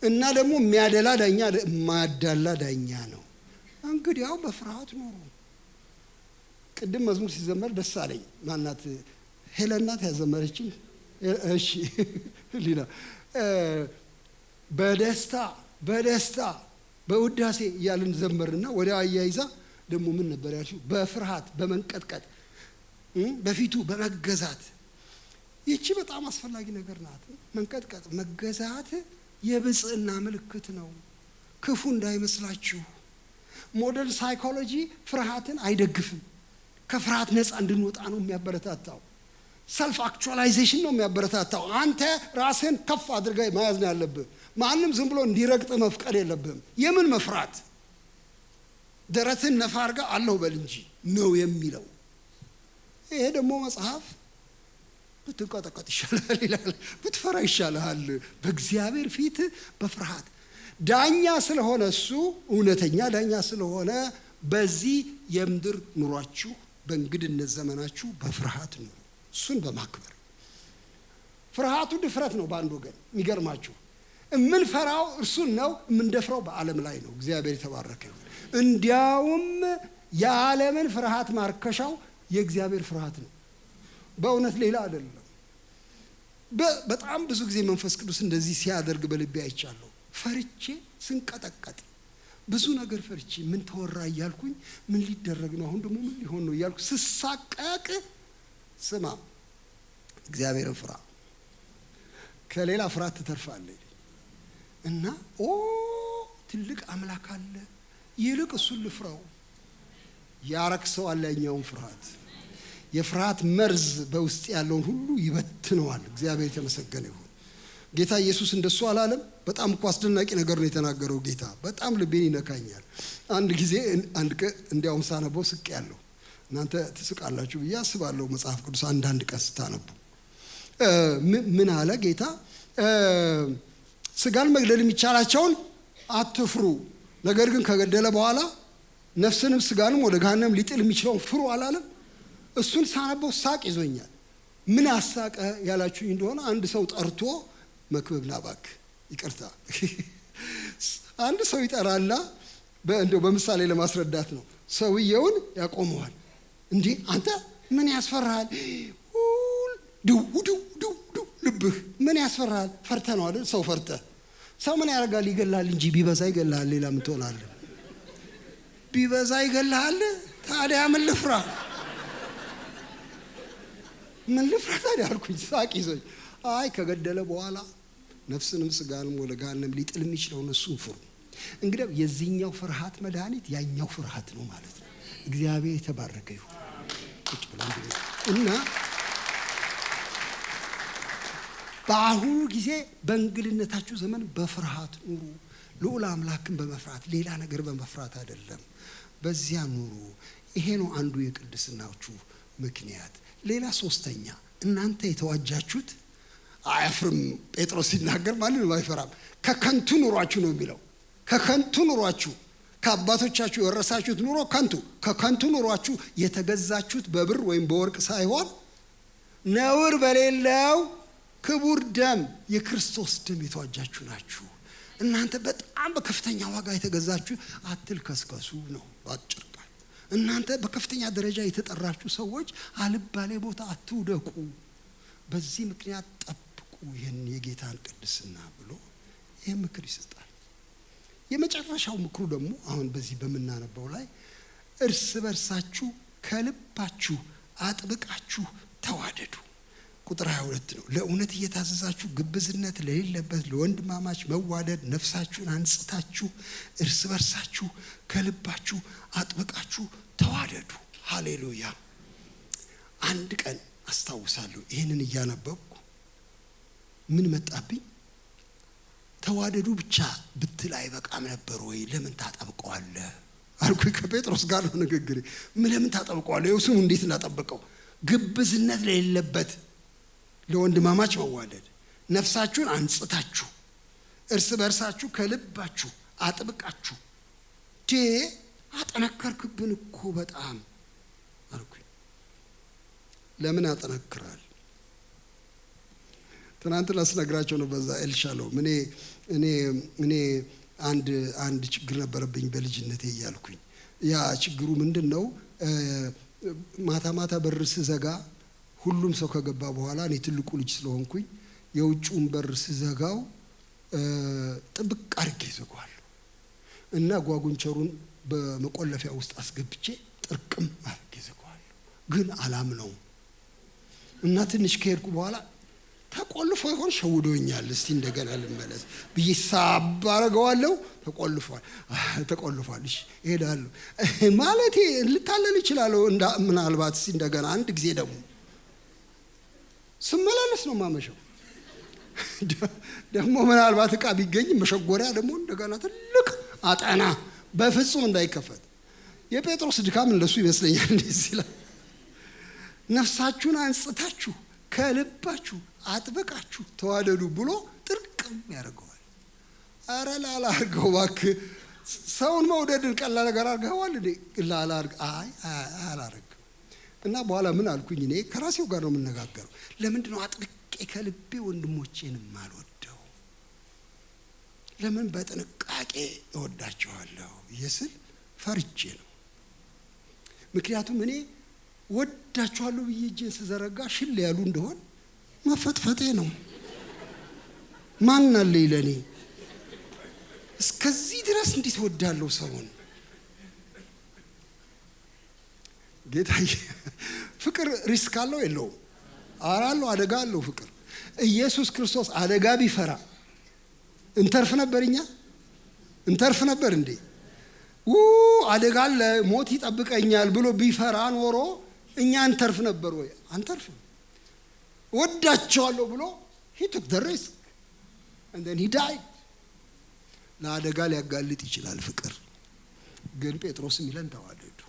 Speaker 1: እና ደግሞ የሚያደላ ዳኛ፣ የማያዳላ ዳኛ ነው። እንግዲያው በፍርሃት ኑሩ። ቅድም መዝሙር ሲዘመር ደስ አለኝ። ማናት? ሄለን ናት ያዘመረችኝ። እሺ ሊና በደስታ በውዳሴ እያልን ዘመርና ወደ አያይዛ ደግሞ ምን ነበር ያልሽው? በፍርሃት በመንቀጥቀጥ በፊቱ በመገዛት። ይቺ በጣም አስፈላጊ ነገር ናት። መንቀጥቀጥ፣ መገዛት የብጽዕና ምልክት ነው። ክፉ እንዳይመስላችሁ። ሞደርን ሳይኮሎጂ ፍርሃትን አይደግፍም። ከፍርሃት ነፃ እንድንወጣ ነው የሚያበረታታው። ሰልፍ አክቹዋላይዜሽን ነው የሚያበረታታው። አንተ ራስህን ከፍ አድርገህ መያዝ ነው ያለብህ። ማንም ዝም ብሎ እንዲረግጥ መፍቀድ የለብህም። የምን መፍራት? ደረትን ነፋ አድርገህ አለሁ በል እንጂ ነው የሚለው። ይሄ ደግሞ መጽሐፍ ብትንቀጠቀጥ ይሻላል ይላል፣ ብትፈራ ይሻላል በእግዚአብሔር ፊት በፍርሃት። ዳኛ ስለሆነ እሱ እውነተኛ ዳኛ ስለሆነ በዚህ የምድር ኑሯችሁ በእንግድነት ዘመናችሁ በፍርሃት ኑሩ፣ እሱን በማክበር። ፍርሃቱ ድፍረት ነው በአንድ ወገን። የሚገርማችሁ የምንፈራው እርሱን ነው፣ የምንደፍረው በዓለም ላይ ነው። እግዚአብሔር የተባረከ ይሁን። እንዲያውም የዓለምን ፍርሃት ማርከሻው የእግዚአብሔር ፍርሃት ነው። በእውነት ሌላ አይደለም። በጣም ብዙ ጊዜ መንፈስ ቅዱስ እንደዚህ ሲያደርግ በልቤ አይቻለሁ። ፈርቼ ስንቀጠቀጥ፣ ብዙ ነገር ፈርቼ ምን ተወራ እያልኩኝ ምን ሊደረግ ነው አሁን ደግሞ ምን ሊሆን ነው እያልኩ ስሳቀቅ፣ ስማ እግዚአብሔርን ፍራ ከሌላ ፍርሃት ትተርፋለህ እና ትልቅ አምላክ አለ፣ ይልቅ እሱን ልፍራው። ያረክሰዋል ያኛውን ፍርሃት። የፍርሃት መርዝ በውስጥ ያለውን ሁሉ ይበትነዋል። እግዚአብሔር የተመሰገነ ይሁን። ጌታ ኢየሱስ እንደሱ አላለም? በጣም እኮ አስደናቂ ነገር ነው የተናገረው ጌታ። በጣም ልቤን ይነካኛል። አንድ ጊዜ እንዲያውም ሳነበው ስቅ ያለው፣ እናንተ ትስቃላችሁ ብዬ አስባለሁ። መጽሐፍ ቅዱስ አንዳንድ ቀን ስታነቡ ምን አለ ጌታ? ስጋን መግደል የሚቻላቸውን አትፍሩ፣ ነገር ግን ከገደለ በኋላ ነፍስንም ስጋንም ወደ ገሃነም ሊጥል የሚችለውን ፍሩ አላለም? እሱን ሳነበው ሳቅ ይዞኛል። ምን አሳቀ ያላችሁኝ እንደሆነ አንድ ሰው ጠርቶ መክብብ ና እባክህ፣ ይቅርታ አንድ ሰው ይጠራላ። እንደው በምሳሌ ለማስረዳት ነው። ሰውየውን ያቆመዋል። እንዴ አንተ ምን ያስፈራሃል? ድው ልብህ ምን ያስፈራሃል? ፈርተህ ነው አይደል? ሰው ፈርተህ። ሰው ምን ያደርጋል? ይገላል እንጂ ቢበዛ ይገላል። ሌላ ምን ትሆናለህ? ቢበዛ ይገላል። ታዲያ ምን ልፍራ? ምን ልፍራ ታዲያ አልኩኝ። ሳቅ ይዞኝ አይ ከገደለ በኋላ ነፍስንም ስጋንም ወደ ገሃነም ሊጥል የሚችለውን እሱን ፍሩ። እንግዲህ የዚህኛው ፍርሃት መድኃኒት ያኛው ፍርሃት ነው ማለት ነው። እግዚአብሔር የተባረከ ይሁን። እና በአሁኑ ጊዜ በእንግድነታችሁ ዘመን በፍርሃት ኑሩ። ልዑል አምላክን በመፍራት ሌላ ነገር በመፍራት አይደለም፣ በዚያ ኑሩ። ይሄ ነው አንዱ የቅድስናችሁ ምክንያት። ሌላ ሶስተኛ፣ እናንተ የተዋጃችሁት አያፍርም። ጴጥሮስ ሲናገር ማንንም አይፈራም። ከከንቱ ኑሯችሁ ነው የሚለው። ከከንቱ ኑሯችሁ፣ ከአባቶቻችሁ የወረሳችሁት ኑሮ ከንቱ፣ ከከንቱ ኑሯችሁ የተገዛችሁት በብር ወይም በወርቅ ሳይሆን ነውር በሌለው ክቡር ደም፣ የክርስቶስ ደም የተዋጃችሁ ናችሁ። እናንተ በጣም በከፍተኛ ዋጋ የተገዛችሁ፣ አትልከስከሱ ነው ባጭር ቃል። እናንተ በከፍተኛ ደረጃ የተጠራችሁ ሰዎች አልባሌ ቦታ አትውደቁ። በዚህ ምክንያት ጠብቁ ይህን የጌታን ቅድስና ብሎ ይህ ምክር ይሰጣል። የመጨረሻው ምክሩ ደግሞ አሁን በዚህ በምናነበው ላይ እርስ በርሳችሁ ከልባችሁ አጥብቃችሁ ተዋደዱ። ቁጥር 22 ነው። ለእውነት እየታዘዛችሁ ግብዝነት ለሌለበት ለወንድማማች መዋደድ ነፍሳችሁን አንጽታችሁ እርስ በርሳችሁ ከልባችሁ አጥብቃችሁ ተዋደዱ። ሃሌሉያ። አንድ ቀን አስታውሳለሁ ይሄንን እያነበብኩ ምን መጣብኝ? ተዋደዱ ብቻ ብትል አይበቃም ነበር ወይ? ለምን ታጠብቀዋለህ አልኩኝ። ከጴጥሮስ ጋር ነው ንግግሬ። ለምን ታጠብቀዋለህ? ይኸው ስሙ እንዴት እንዳጠበቀው። ግብዝነት ለሌለበት ለወንድማማች መዋደድ ነፍሳችሁን አንጽታችሁ እርስ በርሳችሁ ከልባችሁ አጥብቃችሁ። አጠነከርክብን እኮ በጣም አልኩኝ። ለምን አጠነክራል? ትናንት ላስነግራቸው ነው በዛ ኤልሻሎም። እኔ አንድ ችግር ነበረብኝ በልጅነቴ እያልኩኝ። ያ ችግሩ ምንድነው? ማታ ማታ በር ስዘጋ ሁሉም ሰው ከገባ በኋላ እኔ ትልቁ ልጅ ስለሆንኩኝ የውጭውን በር ስዘጋው ጥብቅ አድርጌ ዘጋዋለሁ እና ጓጉንቸሩን በመቆለፊያ ውስጥ አስገብቼ ጥርቅም አድርጌ ዘጋዋለሁ። ግን አላምነውም እና ትንሽ ከሄድኩ በኋላ ተቆልፎ ይሆን ሸውዶኛል፣ እስቲ እንደገና ልመለስ ብዬ ሳብ አደርገዋለሁ። ተቆልፏል። እሺ እሄዳለሁ ማለቴ ልታለል ይችላል ምናልባት። እስቲ እንደገና አንድ ጊዜ ስመላለስ ነው ማመሸው። ደግሞ ምናልባት ዕቃ ቢገኝ መሸጎሪያ ደግሞ እንደገና ትልቅ አጠና በፍጹም እንዳይከፈት። የጴጥሮስ ድካም እንደሱ ይመስለኛል። እንደዚህ ይላል፣ ነፍሳችሁን አንጽታችሁ ከልባችሁ አጥብቃችሁ ተዋደዱ ብሎ ጥርቅም ያደርገዋል። አረ ላላርገው እባክህ። ሰውን መውደድን ቀላል ነገር አድርገዋል እንዴ? ላላርግ አላረግም። እና በኋላ ምን አልኩኝ? እኔ ከራሴው ጋር ነው የምነጋገረው። ለምንድነው አጥብቄ ከልቤ ወንድሞቼን ማልወደው? ለምን በጥንቃቄ እወዳቸዋለሁ ይስል ፈርቼ ነው። ምክንያቱም እኔ ወዳቸዋለሁ ብዬ እጄን ስዘረጋ ሽል ያሉ እንደሆን መፈጥፈጤ ነው። ማን አለ ለኔ? እስከዚህ ድረስ እንዴት ወዳለሁ ሰውን? ጌታዬ ፍቅር ሪስክ አለው የለውም? አራለው አደጋ አለው ፍቅር። ኢየሱስ ክርስቶስ አደጋ ቢፈራ እንተርፍ ነበርኛ? እንተርፍ ነበር እንዴ? አደጋ አለ ሞት ይጠብቀኛል ብሎ ቢፈራ ኖሮ እኛ እንተርፍ ነበር ወይ? አንተርፍም። ወዳቸዋለሁ ብሎ he took the risk and then he died። ለአደጋ ሊያጋልጥ ይችላል ፍቅር። ግን ጴጥሮስ የሚለን ተዋደዱ።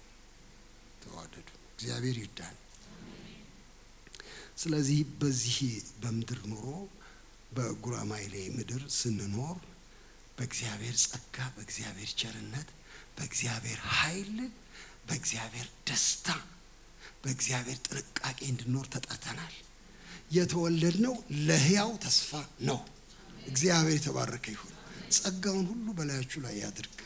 Speaker 1: እግዚአብሔር ይርዳን። ስለዚህ በዚህ በምድር ኑሮ በጉራማይሌ ምድር ስንኖር በእግዚአብሔር ጸጋ፣ በእግዚአብሔር ቸርነት፣ በእግዚአብሔር ኃይል፣ በእግዚአብሔር ደስታ፣ በእግዚአብሔር ጥንቃቄ እንድንኖር ተጠርተናል። የተወለድነው ለሕያው ተስፋ ነው። እግዚአብሔር የተባረከ ይሁን። ጸጋውን ሁሉ በላያችሁ ላይ ያድርግ።